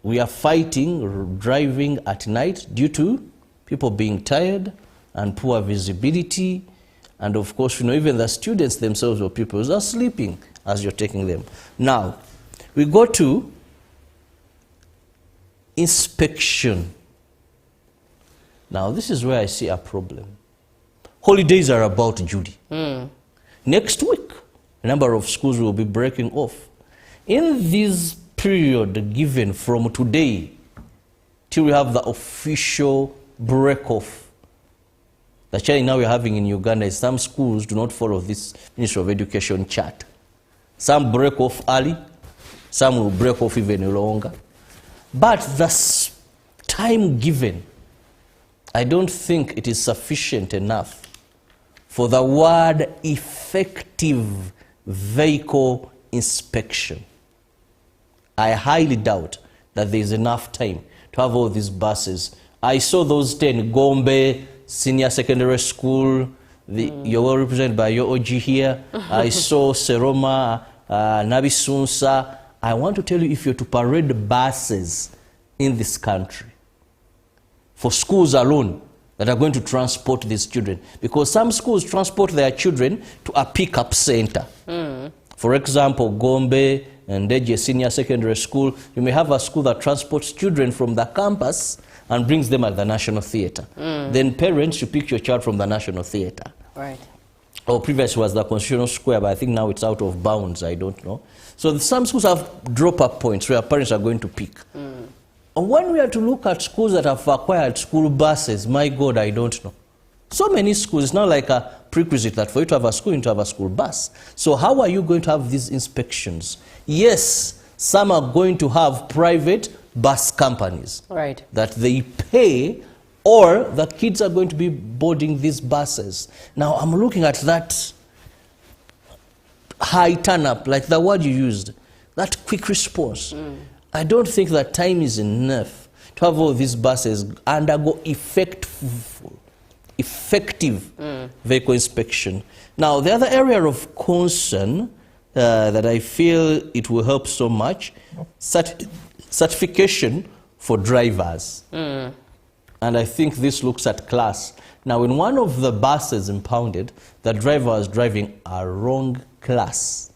S1: we are fighting driving at night due to people being tired and poor visibility. And of course, you know, even the students themselves or pupils are sleeping as you're taking them. Now, we go to inspection. Now, this is where I see a problem. Holidays are about, Judy. Next week, a number of schools will be breaking off. In this period given from today till we have the official break off, the challenge now we're having in Uganda is some schools do not follow this Ministry of Education chart. Some break off early, some will break off even longer. But the time given, I don't think it is sufficient enough for the word effective vehicle inspection. I highly doubt that there is enough time to have all these buses. I saw those 10, Gombe Senior Secondary School, you're well represented by your OG here. I saw Seroma, Nabisunsa. I want to tell you, if you're to parade buses in this country, for schools alone that are going to transport these children, because some schools transport their children to a pickup center. For example, Gombe and Deje Senior Secondary School, you may have a school that transports children from the campus and brings them at the National Theatre. Then parents, you pick your child from the National Theatre.
S2: Right.
S1: Or previously was the Constitutional Square, but I think now it's out of bounds, I don't know. So some schools have drop-up points where parents are going to pick. When we are to look at schools that have acquired school buses, my God, I don't know. So many schools, it's not like a prerequisite that for you to have a school, you need to have a school bus. So how are you going to have these inspections? Yes, some are going to have private bus companies that they pay, or the kids are going to be boarding these buses. Now, I'm looking at that high turn-up, like the word you used, that quick response. I don't think that time is enough to have all these buses undergo effective vehicle inspection. Now, the other area of concern that I feel it will help so much, certification for drivers. And I think this looks at class. Now, when one of the buses impounded, the driver was driving a wrong class.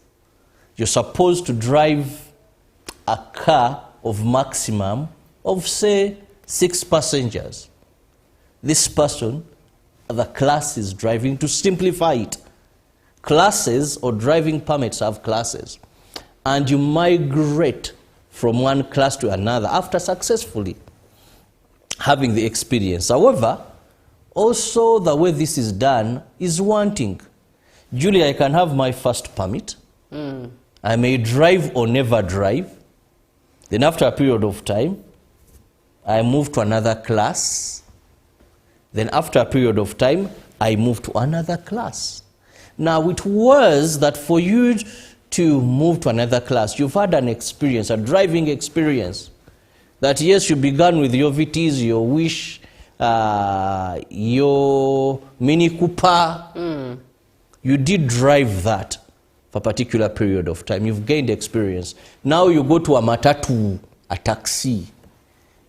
S1: You're supposed to drive a car of maximum of, say, 6 passengers. This person, the class is driving, to simplify it. Classes or driving permits have classes. And you migrate from one class to another after successfully having the experience. However, also the way this is done is wanting. Julie, I can have my first permit. I may drive or never drive. Then after a period of time, I move to another class. Then after a period of time, I move to another class. Now, it was that for you to move to another class, you've had an experience, a driving experience. That yes, you began with your VTs, your Wish, your Mini Cooper. You did drive that for a particular period of time. You've gained experience. Now you go to a matatu, a taxi.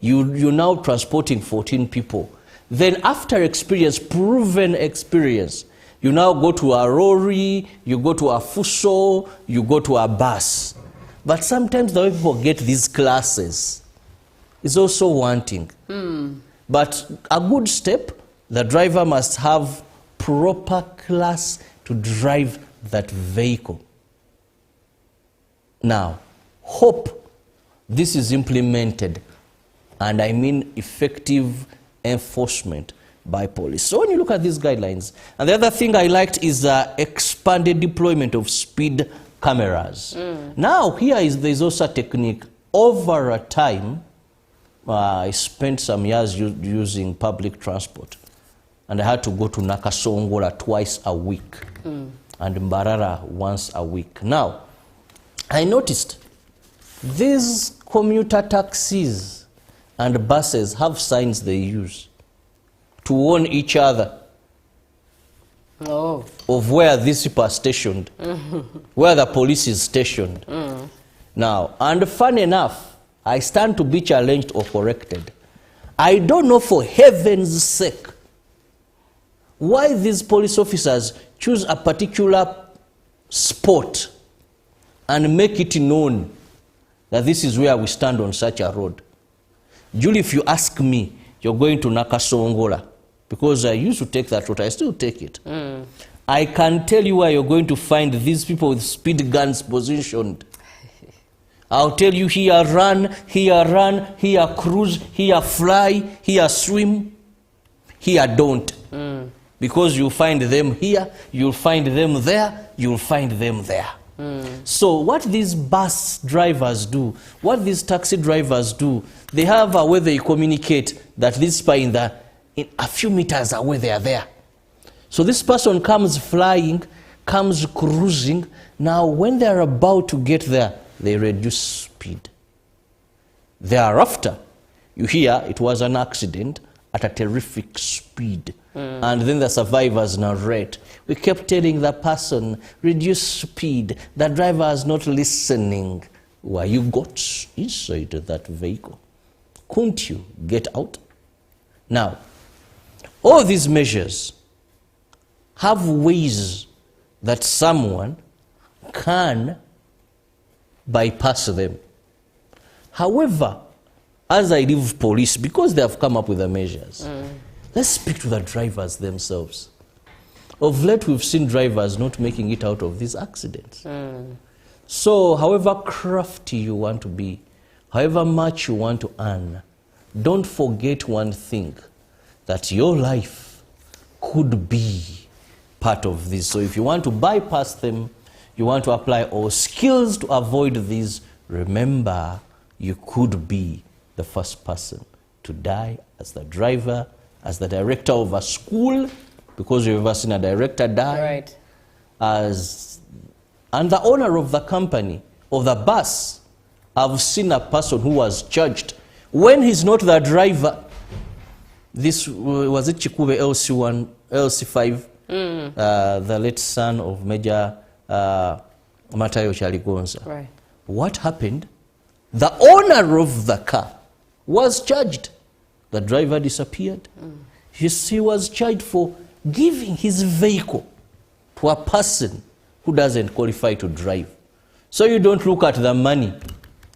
S1: You're now transporting 14 people. Then after experience, proven experience, you now go to a lorry, you go to a fuso, you go to a bus. But sometimes the way people get these classes is also wanting. But a good step, the driver must have proper class to drive that vehicle. Now, hope this is implemented, and I mean effective enforcement by police. So when you look at these guidelines, and the other thing I liked is the expanded deployment of speed cameras. Now there's also a technique. Over a time, I spent some years using public transport, and I had to go to Nakasongola twice a week and Mbarara once a week. Now, I noticed these commuter taxis and buses have signs they use to warn each other of where these people are stationed, where the police is stationed. Now, and fun enough, I stand to be challenged or corrected. I don't know, for heaven's sake, why these police officers choose a particular spot and make it known that this is where we stand on such a road. Julie, if you ask me, you're going to Nakasongola, because I used to take that route, I still take it. I can tell you where you're going to find these people with speed guns positioned. I'll tell you, here run, here cruise, here fly, here swim, here don't. Because you'll find them here, you'll find them there, you'll find them there. So what these bus drivers do, what these taxi drivers do, they have a way they communicate that this spy in a few meters away they are there. So this person comes flying, comes cruising. Now when they are about to get there, they reduce speed. Thereafter, you hear it was an accident at a terrific speed. And then the survivors narrate, we kept telling the person, reduce speed. The driver is not listening. Why, you got inside that vehicle. Couldn't you get out? Now, all these measures have ways that someone can bypass them. However, as I leave police, because they have come up with the measures, let's speak to the drivers themselves. Of late, we've seen drivers not making it out of these accidents. So, however crafty you want to be, however much you want to earn, don't forget one thing, that your life could be part of this. So if you want to bypass them, you want to apply all skills to avoid these, remember, you could be the first person to die as the driver, as the director of a school, because you've ever seen a director die, and the owner of the company, of the bus. I've seen a person who was charged when he's not the driver. This was it, Chikube LC1, LC5, the late son of Major Matayo Chaligonza.
S2: Right.
S1: What happened? The owner of the car was charged. The driver disappeared. He was charged for giving his vehicle to a person who doesn't qualify to drive. So you don't look at the money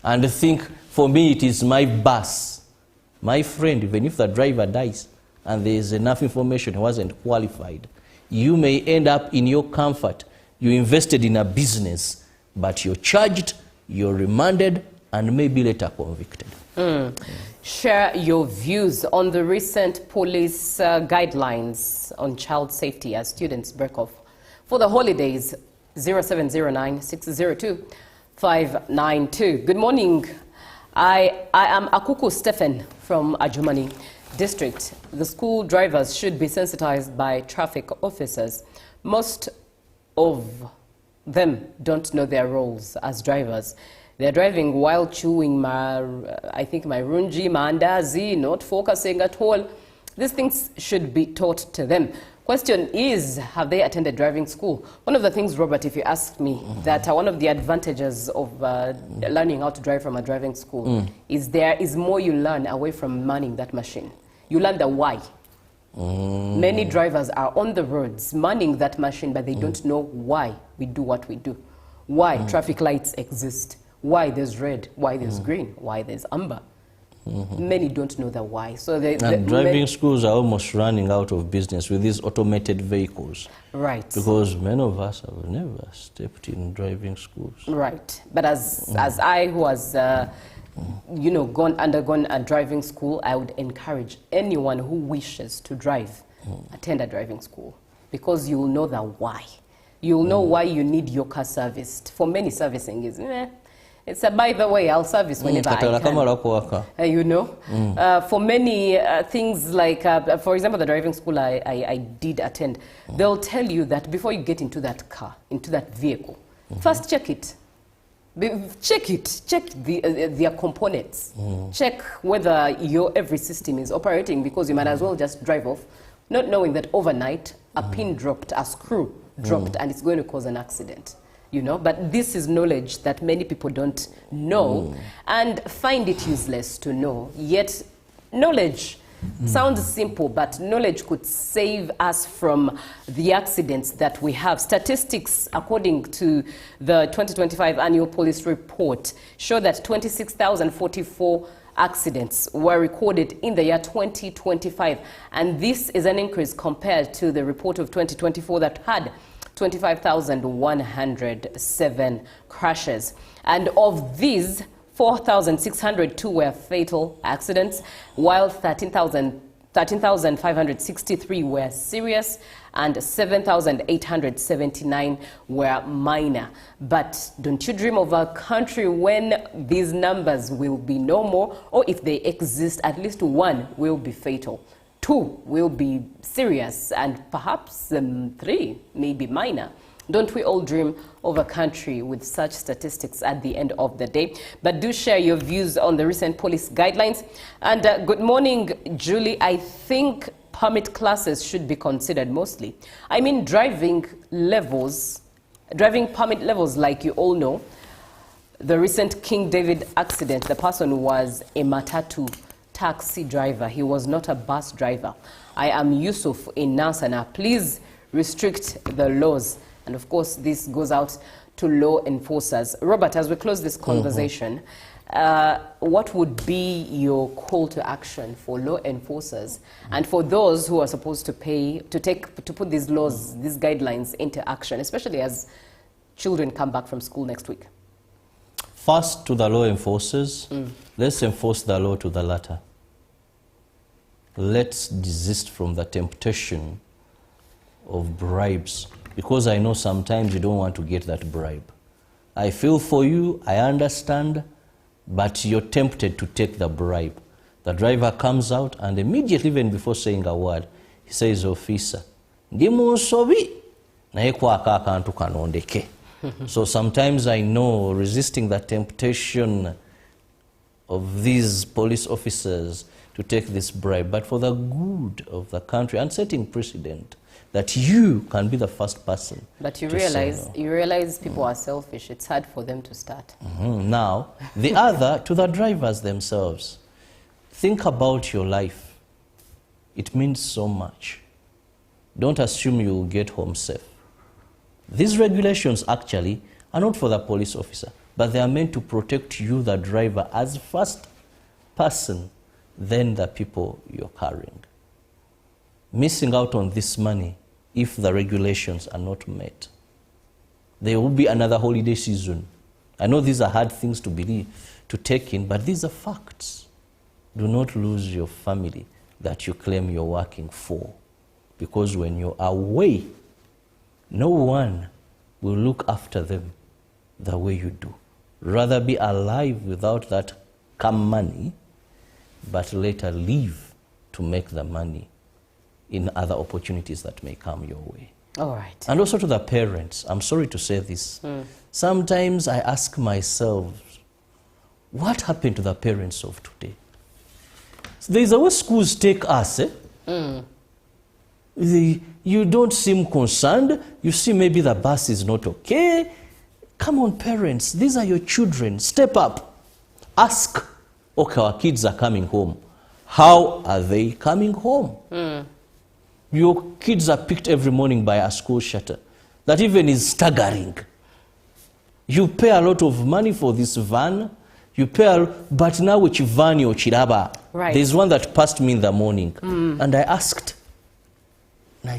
S1: and think, for me it is my bus. My friend, even if the driver dies and there is enough information he wasn't qualified, you may end up in your comfort. You invested in a business, but you're charged, you're remanded, and maybe later convicted.
S2: Share your views on the recent police guidelines on child safety as students break off for the holidays. 0709 602 592. Good morning. I am Akuku Stephen from Ajumani District. The school drivers should be sensitized by traffic officers. Most of them don't know their roles as drivers. They're driving while chewing marunji, mandazi, not focusing at all. These things should be taught to them. Question is, have they attended driving school? One of the things, Robert, if you ask me, that one of the advantages of learning how to drive from a driving school is there is more you learn away from manning that machine. You learn the why. Many drivers are on the roads manning that machine, but they don't know why we do what we do. Why traffic lights exist. Why there's red, why there's green, why there's amber. Many don't know the why. So
S1: driving schools are almost running out of business with these automated vehicles.
S2: Right.
S1: Because many of us have never stepped in driving schools.
S2: Right. But as I who has, undergone a driving school, I would encourage anyone who wishes to drive, attend a driving school. Because you'll know the why. You'll know why you need your car serviced. For many, servicing is, it's a by the way, I'll service whenever I can. For many things like, for example, the driving school I did attend, they'll tell you that before you get into that car, into that vehicle, first check it. Check their components. Check whether your every system is operating, because you might as well just drive off, not knowing that overnight a pin dropped, a screw dropped, and it's going to cause an accident. But this is knowledge that many people don't know and find it useless to know. Yet knowledge sounds simple, but knowledge could save us from the accidents that we have. Statistics, according to the 2025 annual police report, show that 26,044 accidents were recorded in the year 2025. And this is an increase compared to the report of 2024 that had 25,107 crashes. And of these, 4,602 were fatal accidents, while 13,563 were serious, and 7,879 were minor. But don't you dream of a country when these numbers will be no more, or if they exist, at least one will be fatal. 2 will be serious, and perhaps 3 may be minor. Don't we all dream of a country with such statistics at the end of the day? But do share your views on the recent police guidelines. And good morning, Julie. I think permit classes should be considered mostly. I mean, driving permit levels, like you all know. The recent King David accident, the person was a matatu taxi driver. He was not a bus driver. I am Yusuf in Nansana. Please restrict the laws. And of course, this goes out to law enforcers. Robert, as we close this conversation, what would be your call to action for law enforcers and for those who are supposed to put these laws, these guidelines into action, especially as children come back from school next week?
S1: First, to the law enforcers, let's enforce the law to the latter. Let's desist from the temptation of bribes, because I know sometimes you don't want to get that bribe. I feel for you, I understand, but you're tempted to take the bribe. The driver comes out and immediately, even before saying a word, he says, "Officer, ndi munsobi naye kwaka akantu kanondeke." So sometimes I know resisting the temptation of these police officers to take this bribe, but for the good of the country and setting precedent that you can be the first person.
S2: But you realize people are selfish. It's hard for them to start.
S1: Now, the other, to the drivers themselves. Think about your life. it means so much. Don't assume you will get home safe. These regulations actually are not for the police officer, but they are meant to protect you, the driver, as first person than the people you're carrying. Missing out on this money if the regulations are not met. There will be another holiday season. I know these are hard things to believe, to take in, but these are facts. Do not lose your family that you claim you're working for, because when you're away, no one will look after them the way you do. Rather be alive without that come money, but later leave to make the money in other opportunities that may come your way.
S2: All right.
S1: And also to the parents, I'm sorry to say this. Sometimes I ask myself, what happened to the parents of today? There's a way schools take us. You don't seem concerned. You see maybe the bus is not okay. Come on, parents, these are your children. Step up. Ask, okay, our kids are coming home. How are they coming home? Your kids are picked every morning by a school shutter. That even is staggering. You pay a lot of money for this van. You pay, but now which van you're chiraba?
S2: Right.
S1: There's one that passed me in the morning. And I asked, how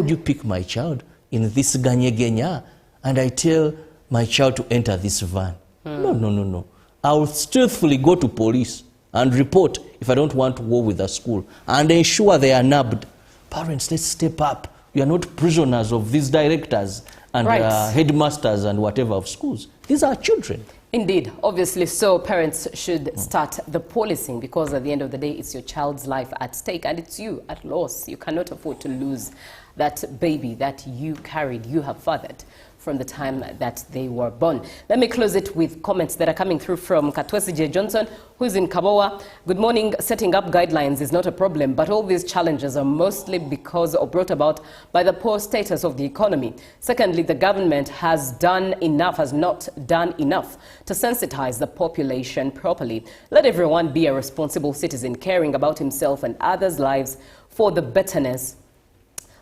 S1: do you pick my child in this ganya? And I tell my child to enter this van. No. I will stealthily go to police and report if I don't want war with the school and ensure they are nabbed. Parents, let's step up. We are not prisoners of these directors and headmasters and whatever of schools. These are children.
S2: Indeed, obviously so. Parents should start the policing, because at the end of the day, it's your child's life at stake and it's you at loss. You cannot afford to lose that baby that you carried, you have fathered from the time that they were born. Let me close it with comments that are coming through from Katwesi J. Johnson, who is in Kabowa. Good morning. Setting up guidelines is not a problem, but all these challenges are mostly because or brought about by the poor status of the economy. Secondly, the government has not done enough to sensitize the population properly. Let everyone be a responsible citizen, caring about himself and others' lives for the betterness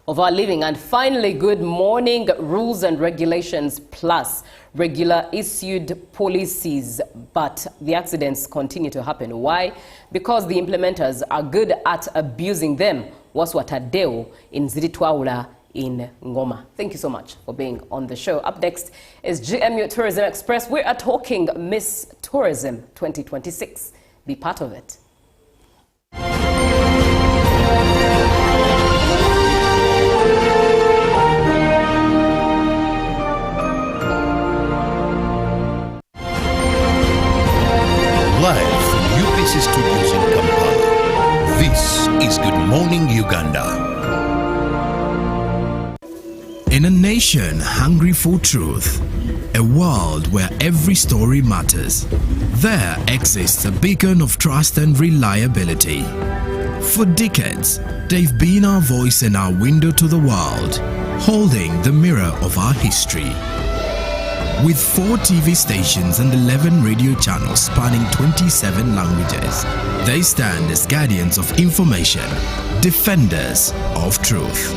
S2: of our living. And finally, good morning. Rules and regulations plus regular issued policies, but the accidents continue to happen. Why? Because the implementers are good at abusing them. Waswatadeo in Ziritwaula in Ngoma. Thank you so much for being on the show. Up next is GMU Tourism Express. We are talking Miss Tourism 2026. Be part of it.
S3: Live from UBC Studios in Kampala, this is Good Morning Uganda.
S7: In a nation hungry for truth, a world where every story matters, there exists a beacon of trust and reliability. For decades, they've been our voice and our window to the world, holding the mirror of our history. With 4 TV stations and 11 radio channels spanning 27 languages, they stand as guardians of information, defenders of truth.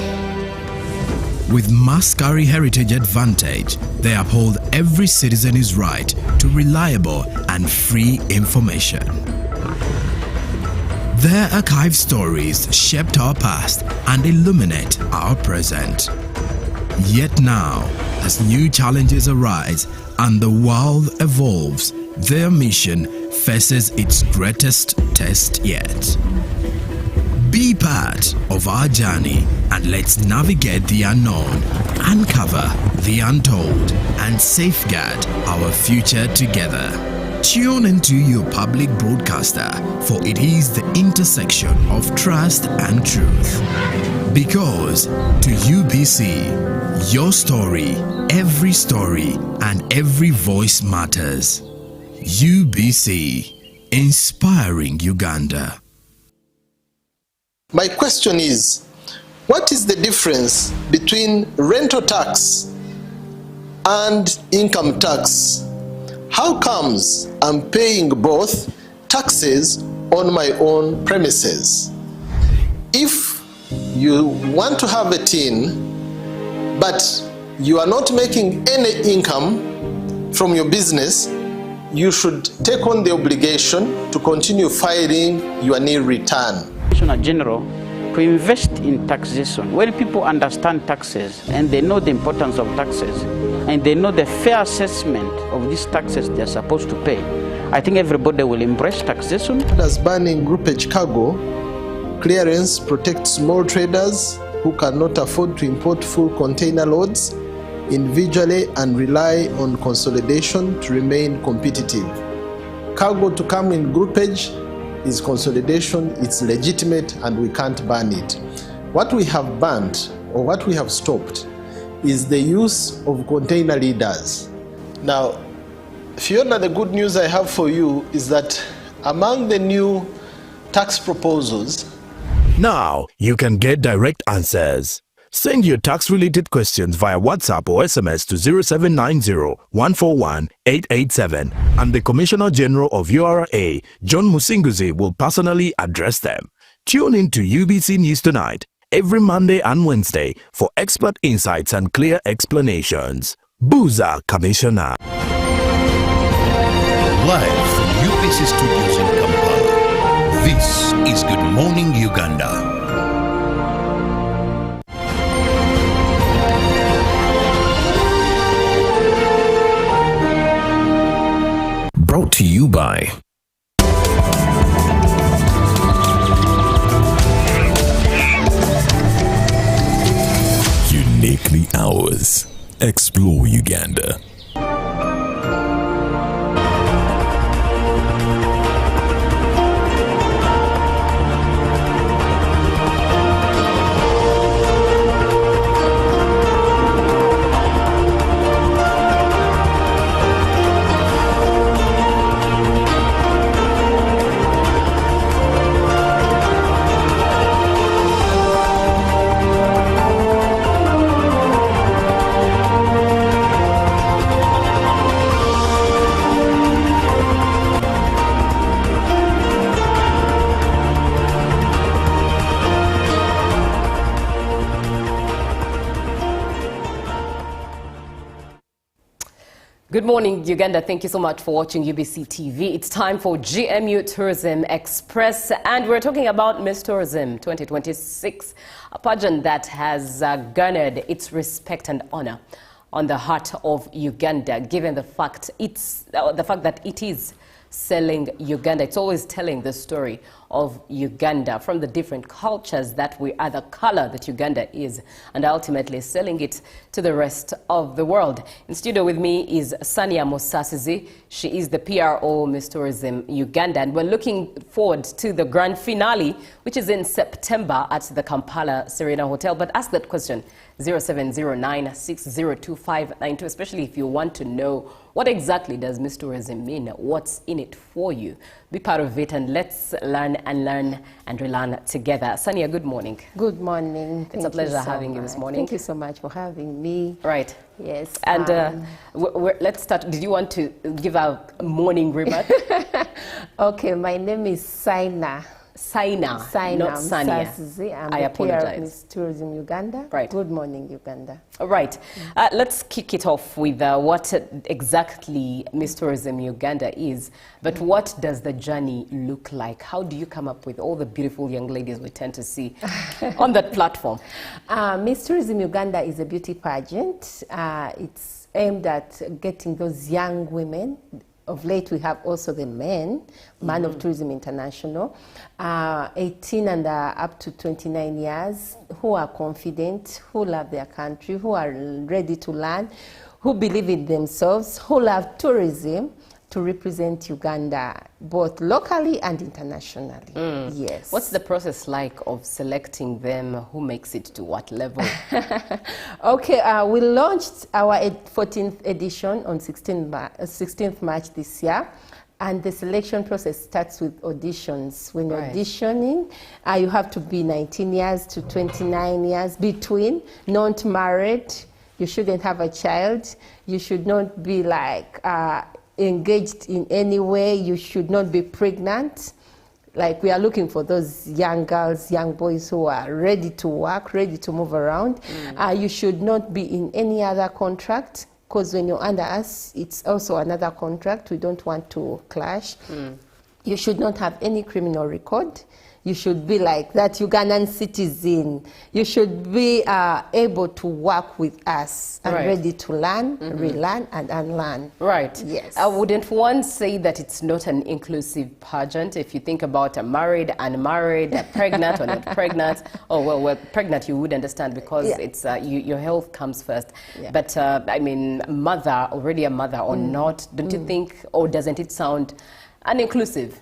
S7: With Mascari Heritage Advantage, they uphold every citizen's right to reliable and free information. Their archive stories shaped our past and illuminate our present. Yet now, as new challenges arise and the world evolves, their mission faces its greatest test yet. Be part of our journey and let's navigate the unknown, uncover the untold, and safeguard our future together. Tune into your public broadcaster, for it is the intersection of trust and truth. Because to UBC, your story, and every voice matters. UBC, inspiring Uganda.
S11: My question is, what is the difference between rental tax and income tax? How comes I'm paying both taxes on my own premises. If you want to have a tin, but you are not making any income from your business, you should take on the obligation to continue filing your nil return.
S12: Commissioner General, to invest in taxation. When people understand taxes and they know the importance of taxes and they know the fair assessment of these taxes they're supposed to pay, I think everybody will embrace taxation.
S11: As banning groupage cargo clearance protects small traders who cannot afford to import full container loads individually and rely on consolidation to remain competitive. Cargo to come in groupage is consolidation, it's legitimate, and we can't ban it. What we have banned, or what we have stopped, is the use of container leaders. Now, Fiona, the good news I have for you is that among the new tax proposals,
S7: Now you can get direct answers. Send your tax-related questions via WhatsApp or SMS to 0790-141-887 and the Commissioner General of URA, John Musinguzi, will personally address them. Tune in to UBC News Tonight every Monday and Wednesday for expert insights and clear explanations. Buza Commissioner.
S3: Live from UBC Studios in Kampala, this is Good Morning Uganda.
S6: Brought to you by Uniquely Ours. Explore Uganda.
S2: Good morning, Uganda. Thank you so much for watching UBC TV. It's time for GMU Tourism Express, and we're talking about Miss Tourism 2026, a pageant that has garnered its respect and honor on the heart of Uganda, given the fact that it is selling Uganda. It's always telling the story of Uganda from the different cultures that we are, the color that Uganda is, and ultimately selling it to the rest of the world. In studio with me is Sania Mosasizi. She is the PRO Miss Tourism Uganda, and we're looking forward to the grand finale, which is in September at the Kampala Serena Hotel. But ask that question, 0709-602592, especially if you want to know what exactly does Miss Tourism mean, what's in it for you. Be part of it, and let's learn and relearn together. Sania, good morning.
S13: Good morning.
S2: It's a pleasure having you this morning.
S13: Thank you so much for having me.
S2: Right.
S13: Yes.
S2: And let's start. Did you want to give a morning remark?
S13: Okay, my name is Saina.
S2: Saina, not Sania.
S13: I'm
S2: I
S13: the
S2: apologize.
S13: PR Miss Tourism Uganda.
S2: Right.
S13: Good morning, Uganda.
S2: All right. Let's kick it off with what exactly Miss Tourism Uganda is. But what does the journey look like? How do you come up with all the beautiful young ladies we tend to see on that platform?
S13: Miss Tourism Uganda is a beauty pageant. It's aimed at getting those young women. Of late, we have also the Man of Tourism International, 18 and up to 29 years, who are confident, who love their country, who are ready to learn, who believe in themselves, who love tourism to represent Uganda, both locally and internationally. Yes.
S2: What's the process like of selecting them? Who makes it to what level?
S13: Okay, we launched our 14th edition on 16th March this year. And the selection process starts with auditions. When you're auditioning, you have to be 19 years to 29 years between, not married. You shouldn't have a child. You should not be like engaged in any way. You should not be pregnant. Like we are looking for those young girls, young boys who are ready to work, ready to move around. You should not be in any other contract, because when you're under us, it's also another contract. We don't want to clash. You should not have any criminal record. You should be like that Ugandan citizen. You should be able to work with us and ready to learn, relearn, and unlearn.
S2: Right.
S13: Yes.
S2: Wouldn't one say that it's not an inclusive pageant if you think about a married, unmarried, pregnant or not pregnant? Oh, well, pregnant you would understand because it's your health comes first. But I mean, already a mother or not, don't you think, or doesn't it sound uninclusive?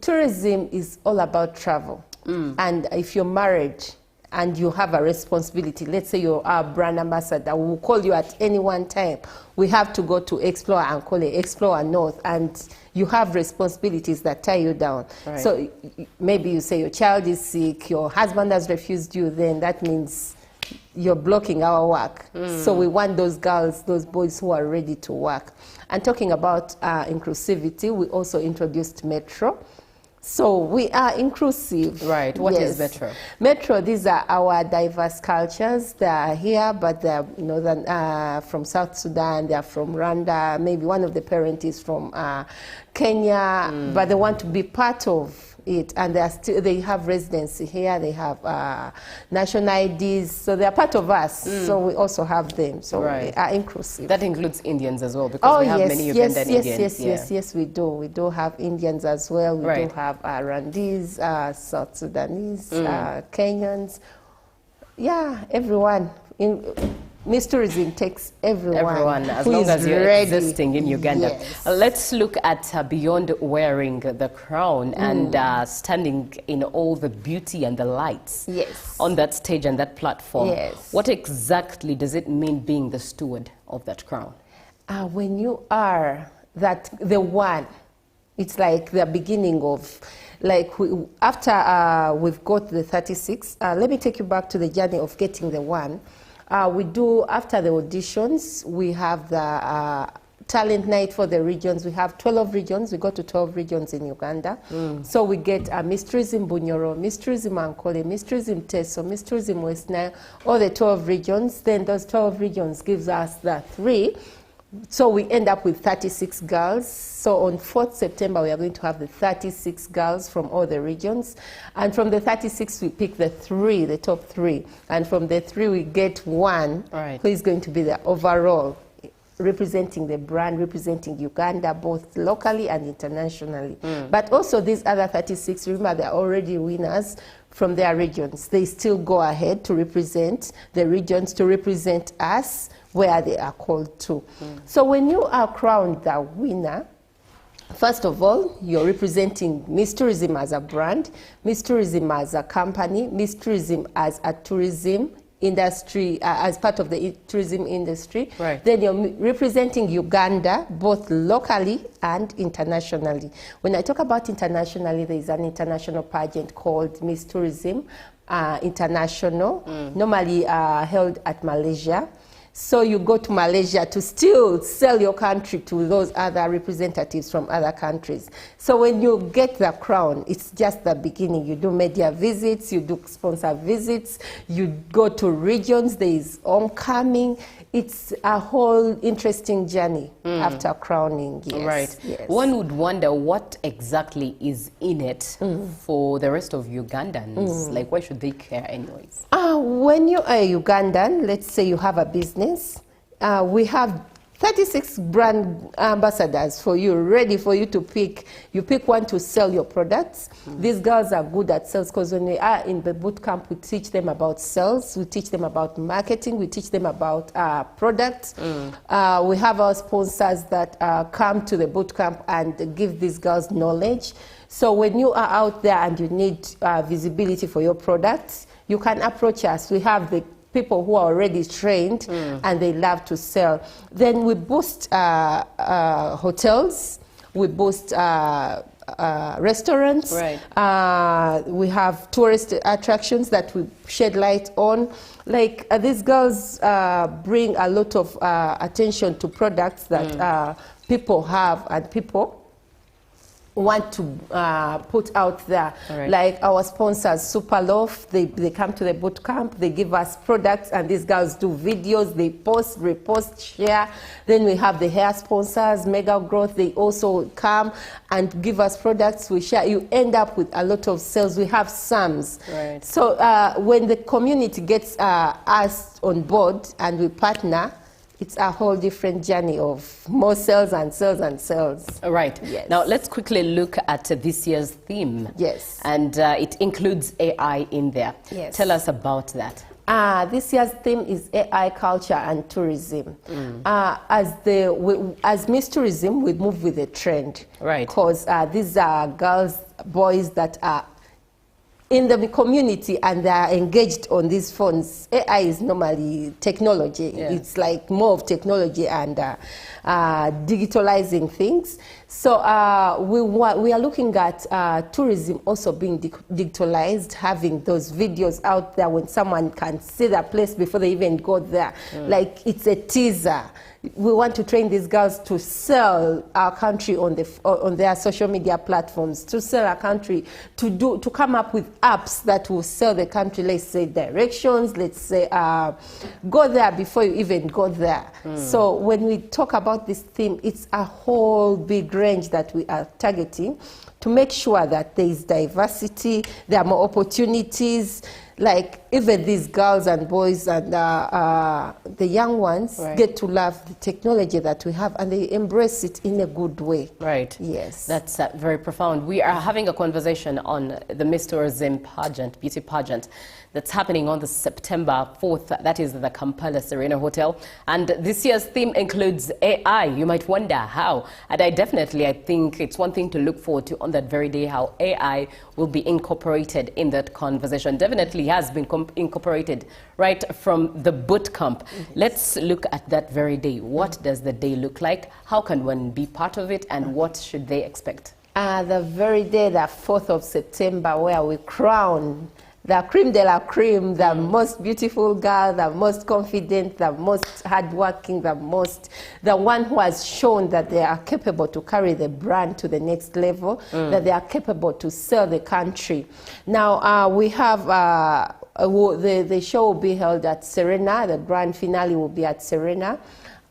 S13: Tourism is all about travel. And if you're married and you have a responsibility, let's say you're our brand ambassador, we'll call you at any one time. We have to go to Explore and call it Explore North, and you have responsibilities that tie you down.
S2: Right.
S13: So maybe you say your child is sick, your husband has refused you, then that means you're blocking our work. So we want those girls, those boys who are ready to work. And talking about inclusivity, we also introduced Metro. So we are inclusive.
S2: Right. What is Metro?
S13: Metro, these are our diverse cultures. They are here, but they're northern, from South Sudan, they're from Rwanda. Maybe one of the parents is from Kenya, but they want to be part of it, and they have residency here, they have national IDs, so they are part of us, so we also have them, so we are inclusive.
S2: That includes Indians as well, because we have many Ugandan Indians.
S13: Yes, we do. We do have Indians as well, we do have Rwandese, South Sudanese, Kenyans, everyone. Miss Tourism takes everyone
S2: as long as you're
S13: ready.
S2: existing in Uganda.
S13: Yes.
S2: Let's look at beyond wearing the crown and standing in all the beauty and the lights on that stage and that platform.
S13: Yes.
S2: What exactly does it mean being the steward of that crown?
S13: When you are the one, it's like the beginning of, after we've got the 36, let me take you back to the journey of getting the one. We do, after the auditions, we have the talent night for the regions. We have 12 regions. We go to 12 regions in Uganda. So we get Miss Tourism Bunyoro, Miss Tourism Ankole, Miss Tourism Teso, Miss Tourism West Nile, all the 12 regions. Then those 12 regions gives us the 3. So we end up with 36 girls. So on 4th September, we are going to have the 36 girls from all the regions. And from the 36, we pick the 3, the top 3. And from the 3, we get 1 who is going to be the overall, representing the brand, representing Uganda, both locally and internationally. But also these other 36, remember, they're already winners from their regions. They still go ahead to represent the regions, to represent us where they are called to. So when you are crowned the winner, first of all, you're representing Miss Tourism as a brand, Miss Tourism as a company, Miss Tourism as a tourism industry, as part of the tourism industry. Then you're representing Uganda, both locally and internationally. When I talk about internationally, there is an international pageant called Miss Tourism International, normally held at Malaysia. So you go to Malaysia to still sell your country to those other representatives from other countries. So when you get the crown, it's just the beginning. You do media visits, you do sponsor visits, you go to regions, there is homecoming. It's a whole interesting journey after crowning. Yes. Yes.
S2: One would wonder what exactly is in it for the rest of Ugandans. Like, why should they care anyways?
S13: When you are a Ugandan, let's say you have a business, we have 36 brand ambassadors for you, ready for you to pick. You pick one to sell your products. These girls are good at sales, because when they are in the boot camp, we teach them about sales, we teach them about marketing, we teach them about products. We have our sponsors that come to the boot camp and give these girls knowledge. So when you are out there and you need visibility for your products, you can approach us. We have the people who are already trained and they love to sell. Then we boost hotels, we boost restaurants, we have tourist attractions that we shed light on. Like these girls bring a lot of attention to products that people have, and people want to put out there.
S2: Right.
S13: Like our sponsors, Superloaf, they come to the boot camp, they give us products, and these girls do videos, they post, repost, share. Then we have the hair sponsors, Mega Growth, they also come and give us products, we share. You end up with a lot of sales. We have SAMs.
S2: Right.
S13: So when the community gets us on board and we partner, it's a whole different journey of more sales and sales and sales.
S2: All right.
S13: Yes.
S2: Now, let's quickly look at this year's theme.
S13: Yes.
S2: And it includes AI in there.
S13: Yes.
S2: Tell us about that.
S13: This year's theme is AI, culture, and tourism. As Miss Tourism, we move with the trend.
S2: Right.
S13: Because these are girls, boys that are in the community and they are engaged on these phones. AI is normally technology.
S2: Yeah.
S13: It's like more of technology and digitalizing things. So we are looking at tourism also being digitalized, having those videos out there when someone can see the place before they even go there. Like it's a teaser. We want to train these girls to sell our country on their social media platforms, to sell our country, to come up with apps that will sell the country. Let's say directions. Let's say go there before you even go there. So when we talk about this theme, it's a whole big range that we are targeting to make sure that there is diversity, there are more opportunities. Like even these girls and boys and the young ones get to love the technology that we have, and they embrace it in a good way.
S2: Right.
S13: Yes.
S2: That's very profound. We are having a conversation on the Miss Tourism pageant, beauty pageant, that's happening on the September 4th. That is the Kampala Serena Hotel. And this year's theme includes AI. You might wonder how. And I think it's one thing to look forward to on that very day, how AI will be incorporated in that conversation. Definitely has been incorporated right from the boot camp. Yes. Let's look at that very day. What does the day look like? How can one be part of it? And what should they expect?
S13: The very day, the 4th of September, where we crown the creme de la creme, the most beautiful girl, the most confident, the most hardworking, the one who has shown that they are capable to carry the brand to the next level, that they are capable to sell the country. Now, we have the show will be held at Serena. The grand finale will be at Serena.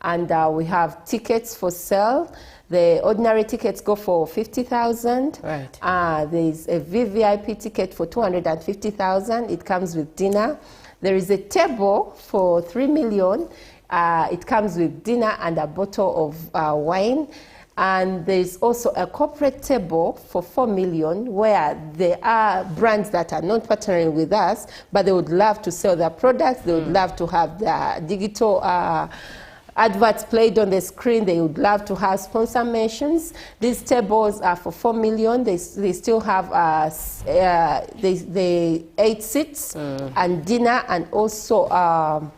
S13: And we have tickets for sale. The ordinary tickets go for 50,000.
S2: Right.
S13: There's a VVIP ticket for 250,000. It comes with dinner. There is a table for 3 million. It comes with dinner and a bottle of wine. And there's also a corporate table for 4 million where there are brands that are not partnering with us, but they would love to sell their products. They would love to have their digital adverts played on the screen. They would love to have sponsor mentions. These tables are for 4 million. They still have the 8 seats and dinner, and also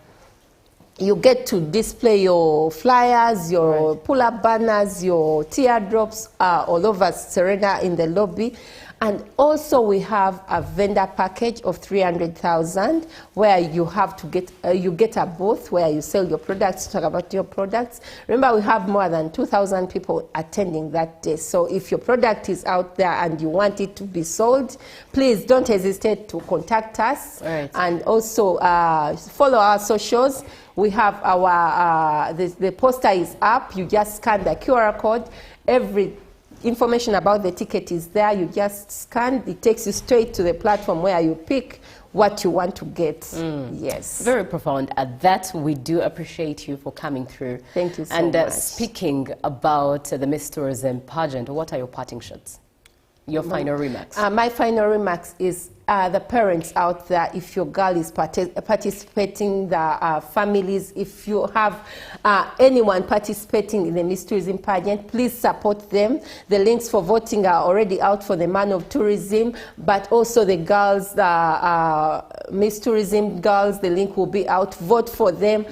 S13: you get to display your flyers, your pull-up banners, your teardrops all over Serena in the lobby. And also we have a vendor package of 300,000 where you have to get you get a booth where you sell your products, talk about your products. Remember, we have more than 2,000 people attending that day. So if your product is out there and you want it to be sold, please don't hesitate to contact us.
S2: Right.
S13: And also follow our socials. We have our the poster is up. You just scan the QR code. Every information about the ticket is there. You just scan. It takes you straight to the platform where you pick what you want to get. Yes.
S2: Very profound. At that, we do appreciate you for coming through.
S13: Thank you so
S2: much.
S13: And
S2: speaking about the Miss Tourism pageant, what are your parting shots? Your final remarks?
S13: My final remarks is the parents out there, if your girl is participating, the families, if you have anyone participating in the Miss Tourism pageant, please support them. The links for voting are already out for the Man of Tourism, but also the girls, Miss Tourism girls, the link will be out. Vote for them,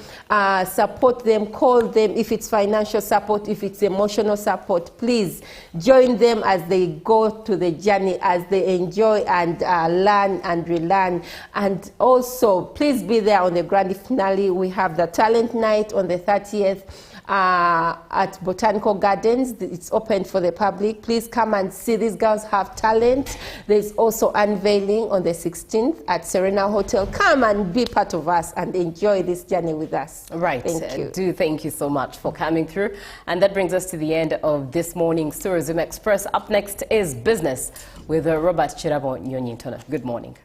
S13: support them, call them if it's financial support, if it's emotional support. Please join them as they go to the journey, as they enjoy and learn and relearn. And also, please be there on the grand finale. We have the talent night on the 30th. at Botanical Gardens. It's open for the public. Please come and see. These girls have talent. There's also unveiling on the 16th at Serena Hotel. Come and be part of us and enjoy this journey with us.
S2: Right.
S13: Thank you.
S2: Thank you so much for coming through. And that brings us to the end of this morning's Tourism Express. Up next is Business with Robert Chirabo Nyonyintona. Good morning.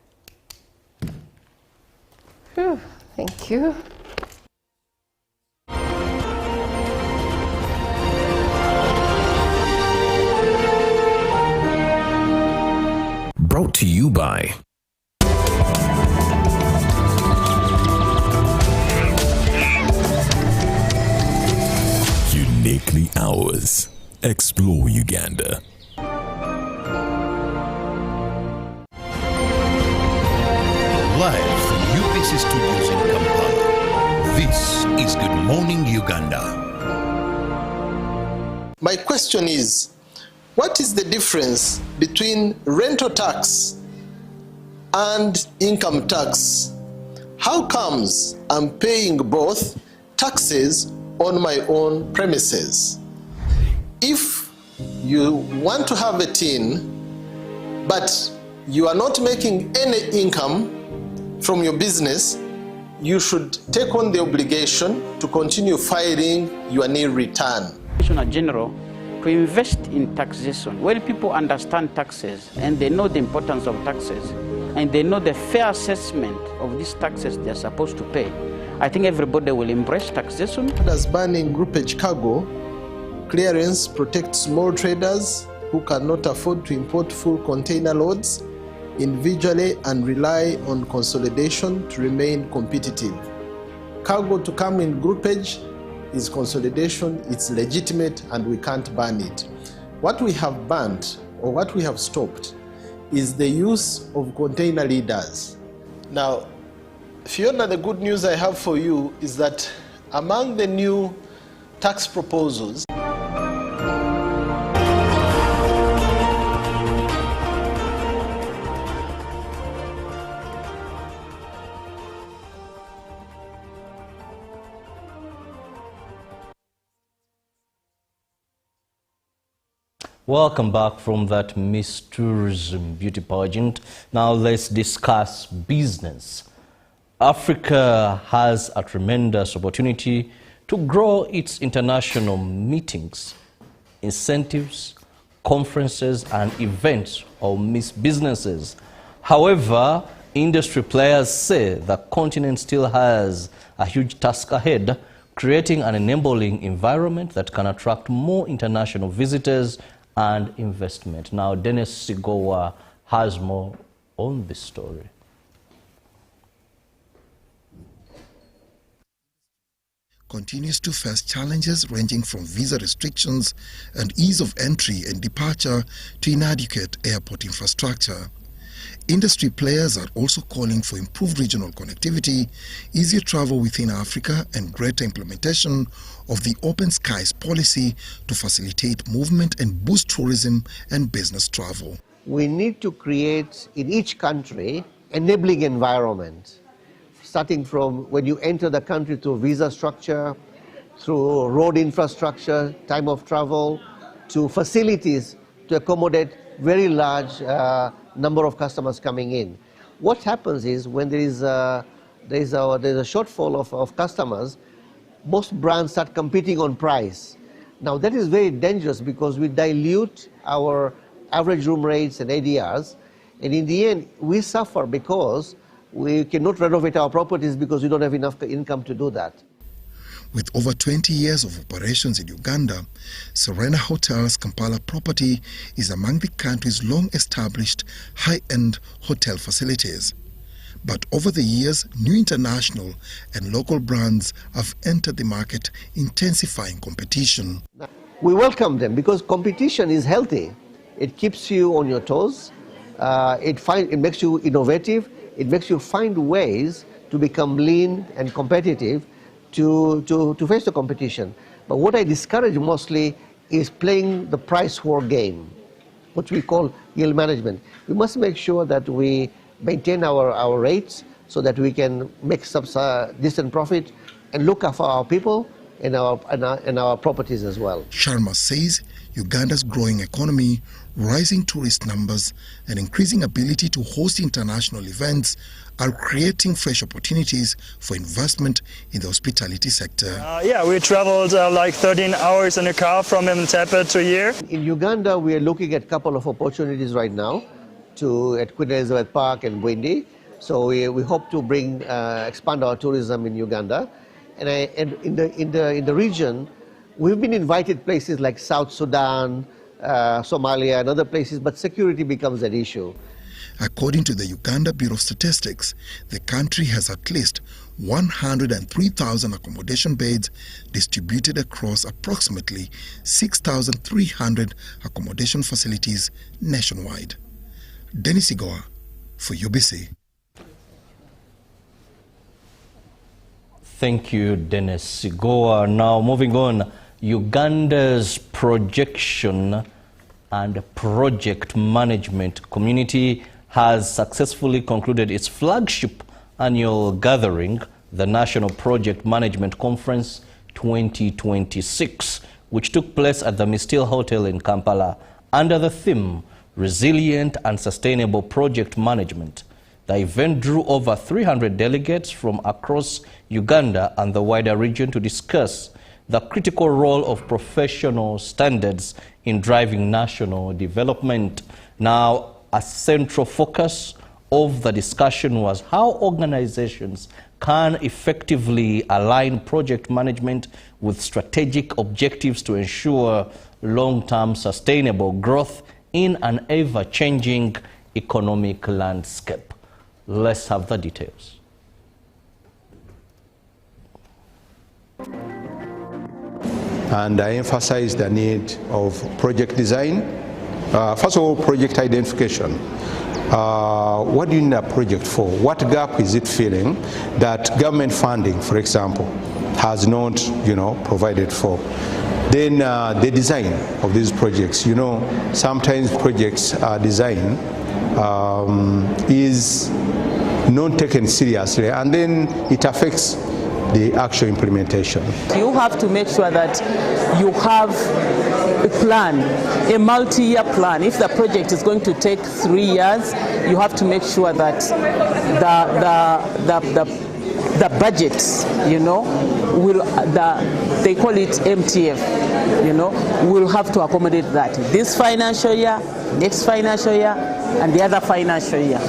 S13: Whew, thank you.
S7: Brought to you by Uniquely Ours. Explore Uganda.
S3: Live from UBC Studios in Kampala, this is Good Morning Uganda.
S11: My question is, what is the difference between rental tax and income tax? How comes I'm paying both taxes on my own premises? If you want to have a tin, but you are not making any income from your business, you should take on the obligation to continue filing your nil return.
S12: General, to invest in taxation. When people understand taxes and they know the importance of taxes and they know the fair assessment of these taxes they're supposed to pay, I think everybody will embrace taxation.
S11: As banning groupage cargo, clearance protects small traders who cannot afford to import full container loads individually and rely on consolidation to remain competitive. Cargo to come in groupage is consolidation, it's legitimate, and we can't ban it. What we have banned, or what we have stopped, is the use of container leaders. Now, Fiona, the good news I have for you is that among the new tax proposals,
S1: Welcome back from that Miss Tourism beauty pageant. Now let's discuss business. Africa has a tremendous opportunity to grow its international meetings, incentives, conferences and events of Miss Businesses. However, industry players say the continent still has a huge task ahead, creating an enabling environment that can attract more international visitors and investment. Now, Dennis Sigowa has more on this story.
S14: Continues to face challenges ranging from visa restrictions and ease of entry and departure to inadequate airport infrastructure. Industry players are also calling for improved regional connectivity, easier travel within Africa, and greater implementation of the Open Skies policy to facilitate movement and boost tourism and business travel.
S15: We need to create in each country enabling environment, starting from when you enter the country through visa structure, through road infrastructure, time of travel, to facilities to accommodate very large number of customers coming in. What happens is when there's a shortfall of customers, most brands start competing on price. Now that is very dangerous because we dilute our average room rates and ADRs, and in the end we suffer because we cannot renovate our properties because we don't have enough income to do that.
S14: With over 20 years of operations in Uganda, Serena Hotel's Kampala property is among the country's long-established high-end hotel facilities. But over the years, new international and local brands have entered the market, intensifying competition.
S15: We welcome them because competition is healthy. It keeps you on your toes, it makes you innovative, it makes you find ways to become lean and competitive to face the competition. But what I discourage mostly is playing the price war game, what we call yield management. We must make sure that we maintain our rates so that we can make some decent profit and look after our people and our properties as well.
S14: Sharma says Uganda's growing economy, rising tourist numbers, and increasing ability to host international events are creating fresh opportunities for investment in the hospitality sector.
S16: Yeah, we traveled like 13 hours in a car from Entebbe to here.
S15: In Uganda, we are looking at a couple of opportunities right now at Queen Elizabeth Park and Bwindi. So we hope to expand our tourism in Uganda. And in the region, we've been invited places like South Sudan, Somalia and other places, but security becomes an issue.
S14: According to the Uganda Bureau of Statistics, the country has at least 103,000 accommodation beds distributed across approximately 6,300 accommodation facilities nationwide. Dennis Igoa for UBC.
S1: Thank you, Dennis Igoa. Now moving on, Uganda's projection and project management community has successfully concluded its flagship annual gathering, the National Project Management Conference 2026, which took place at the Mistil Hotel in Kampala under the theme Resilient and Sustainable Project Management. The event drew over 300 delegates from across Uganda and the wider region to discuss the critical role of professional standards in driving national development. Now, a central focus of the discussion was how organizations can effectively align project management with strategic objectives to ensure long-term sustainable growth in an ever-changing economic landscape. Let's have the details.
S17: And I emphasize the need of project design. First of all, project identification. What do you need a project for? What gap is it filling that government funding, for example, has not, provided for? Then the design of these projects. Sometimes projects design is not taken seriously, and then it affects the actual implementation.
S18: You have to make sure that you have a plan, a multi-year plan. If the project is going to take 3 years, you have to make sure that the budget, they call it MTF, will have to accommodate that. This financial year, next financial year, and the other financial year.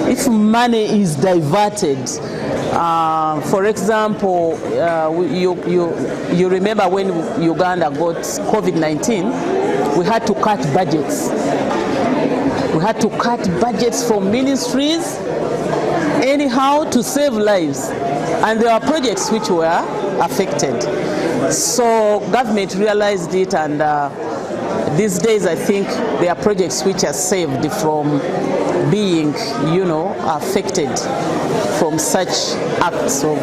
S18: If money is diverted, for example, you remember when Uganda got COVID-19, we had to cut budgets. We had to cut budgets from ministries anyhow to save lives. And there are projects which were affected. So government realized it, and these days I think there are projects which are saved from being, affected from such acts of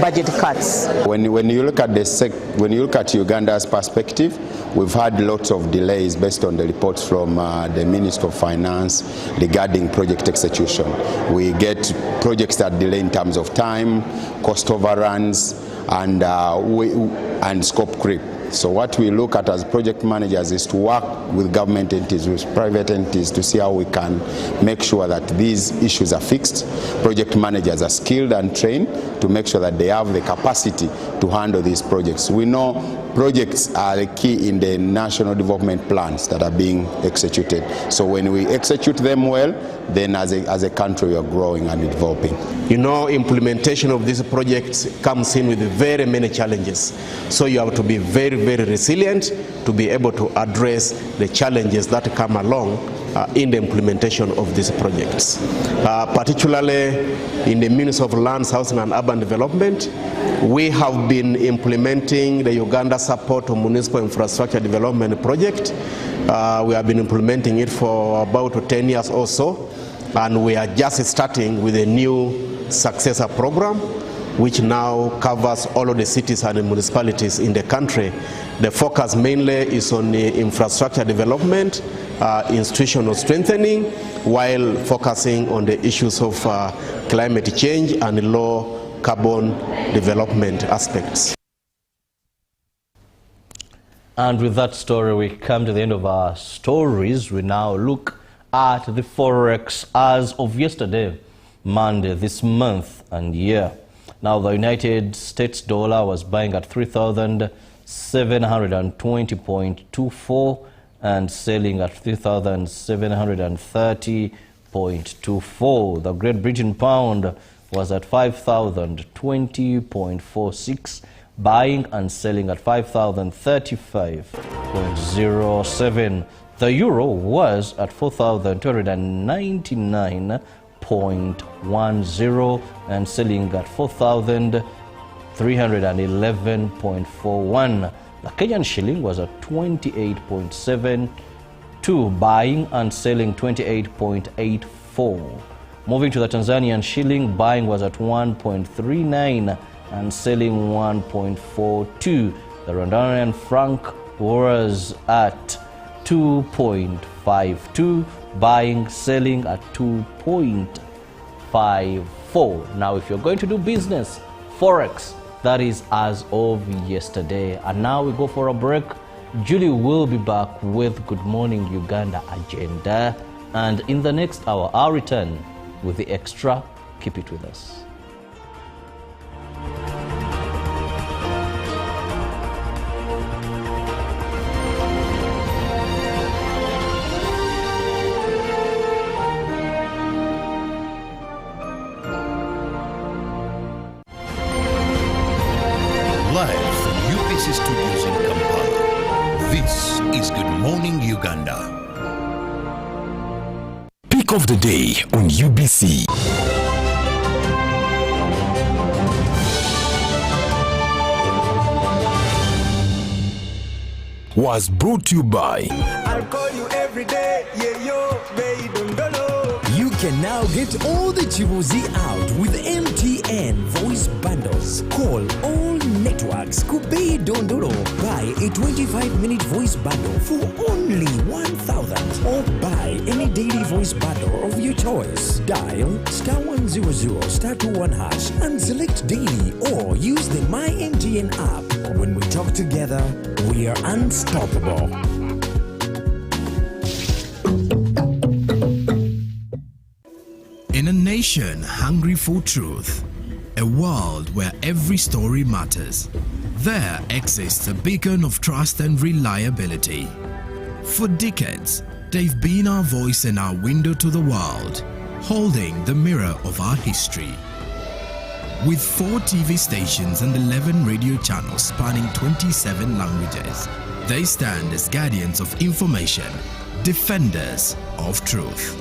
S18: budget cuts.
S17: When you look at Uganda's perspective, we've had lots of delays based on the reports from the Minister of Finance regarding project execution. We get projects that delay in terms of time, cost overruns, and scope creep. So what we look at as project managers is to work with government entities, with private entities, to see how we can make sure that these issues are fixed. Project managers are skilled and trained to make sure that they have the capacity to handle these projects. We know projects are the key in the national development plans that are being executed. So when we execute them well, then as a country we are growing and developing.
S19: Implementation of these projects comes in with very many challenges. So you have to be very, very resilient to be able to address the challenges that come along in the implementation of these projects. Particularly in the Ministry of Lands, Housing and Urban Development, we have been implementing the Uganda Support to Municipal Infrastructure Development Project. We have been implementing it for about 10 years or so, and we are just starting with a new successor program which now covers all of the cities and the municipalities in the country. The focus mainly is on the infrastructure development, institutional strengthening, while focusing on the issues of climate change and low carbon development aspects.
S1: And with that story, we come to the end of our stories. We now look at the Forex as of yesterday, Monday, this month and year. Now, the United States dollar was buying at 3,720.24 and selling at 3,730.24. The Great Britain pound was at 5,020.46, buying and selling at 5,035.07. The euro was at 4,299.10 and selling at 4,311.41. The Kenyan shilling was at 28.72, buying and selling 28.84. Moving to the Tanzanian shilling, buying was at 1.39 and selling 1.42. The Rwandan franc was at 2.52, buying, selling at 2.54. Now, if you're going to do business, Forex, that is as of yesterday. And now we go for a break. Julie will be back with Good Morning Uganda agenda. And in the next hour, I'll return with the extra. Keep it with us.
S3: Live from UBC Studios in Kampala, this is Good Morning Uganda.
S6: Pick of the day on UBC. Was brought to you by
S5: I'll call you every day, yeah, yo, baby, dondolo.
S6: You can now get all the Chibuzi out with MTN voice bundles. Call all networks Kubei Dondoro. Buy a 25-minute voice bundle for only 1,000 or buy any daily voice bundle of your choice. Dial *100 *21 hash and select daily or use the My MTN app. When we talk together, we are unstoppable.
S7: In a nation hungry for truth, a world where every story matters, there exists a beacon of trust and reliability. For decades, they've been our voice and our window to the world, holding the mirror of our history. With 4 TV stations and 11 radio channels spanning 27 languages, they stand as guardians of information, defenders of truth.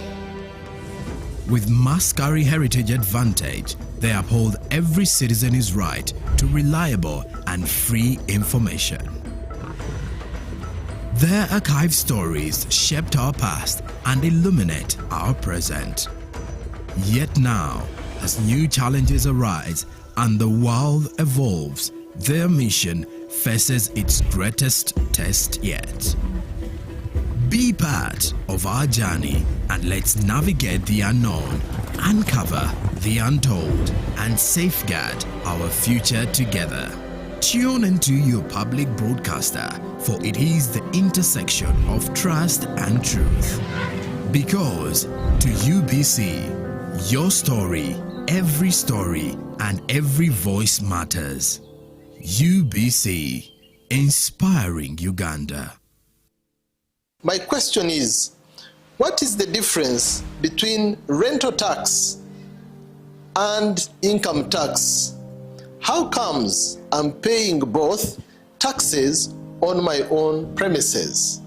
S7: With Mascari Heritage Advantage, they uphold every citizen's right to reliable and free information. Their archived stories shaped our past and illuminate our present. Yet now, as new challenges arise and the world evolves, their mission faces its greatest test yet. Be part of our journey and let's navigate the unknown, uncover the untold, and safeguard our future together. Tune into your public broadcaster, for it is the intersection of trust and truth. Because to UBC, your story, every story, and every voice matters. UBC, inspiring Uganda.
S11: My question is, what is the difference between rental tax and income tax? How comes I'm paying both taxes on my own premises?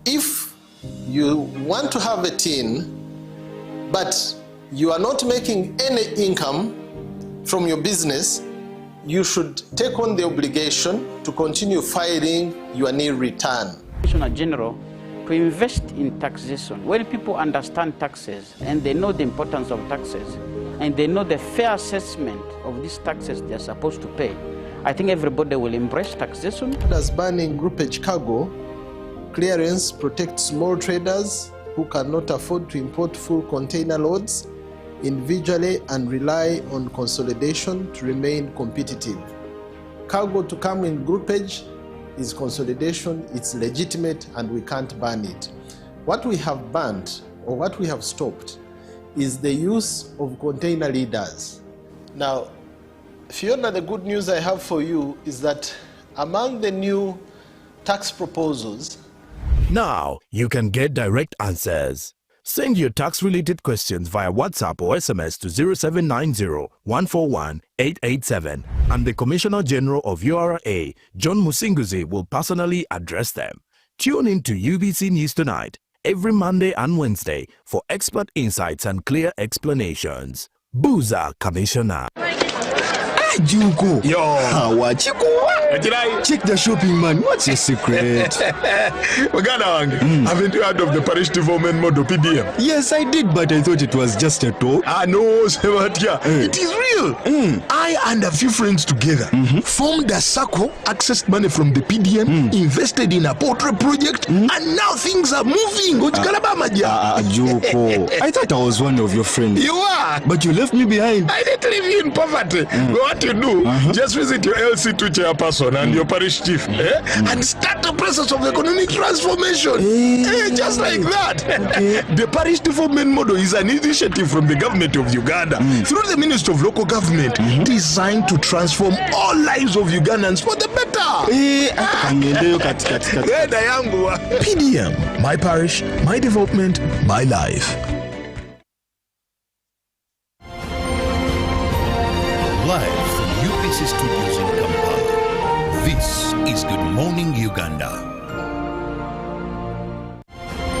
S11: If you want to have a tin, but you are not making any income from your business, you should take on the obligation to continue filing your nil return.
S12: Commissioner General, to invest in taxation. When people understand taxes and they know the importance of taxes and they know the fair assessment of these taxes they're supposed to pay, I think everybody will embrace taxation.
S11: As banning groupage cargo, clearance protects small traders who cannot afford to import full container loads individually and rely on consolidation to remain competitive. Cargo to come in groupage is consolidation, it's legitimate, and we can't ban it. What we have banned, or what we have stopped, is the use of container leaders. Now, Fiona, the good news I have for you is that among the new tax proposals,
S7: Now you can get direct answers. Send your tax-related questions via WhatsApp or SMS to 0790-141-887 and the Commissioner General of URA, John Musinguzi, will personally address them. Tune in to UBC News Tonight every Monday and Wednesday for expert insights and clear explanations. Booza Commissioner.
S20: Juko. Yo. Check the shopping, man. What's your secret?
S21: Haven't you heard of the parish development model PDM?
S20: Yes, I did, but I thought it was just a talk.
S21: No, it is real. I and a few friends together formed a circle, accessed money from the PDM, invested in a poultry project, and now things are moving.
S20: Juko. I thought I was one of your friends.
S21: You are.
S20: But you left me behind.
S21: I didn't leave you in poverty. What you do, just visit your LC2 chairperson and your parish chief and start the process of economic transformation. Just like that. The parish development model is an initiative from the government of Uganda through the Ministry of Local Government designed to transform all lives of Ugandans for the better.
S22: PDM, my parish, my development, my life.
S3: Live from UBC Studios in Kampala, this is Good Morning Uganda.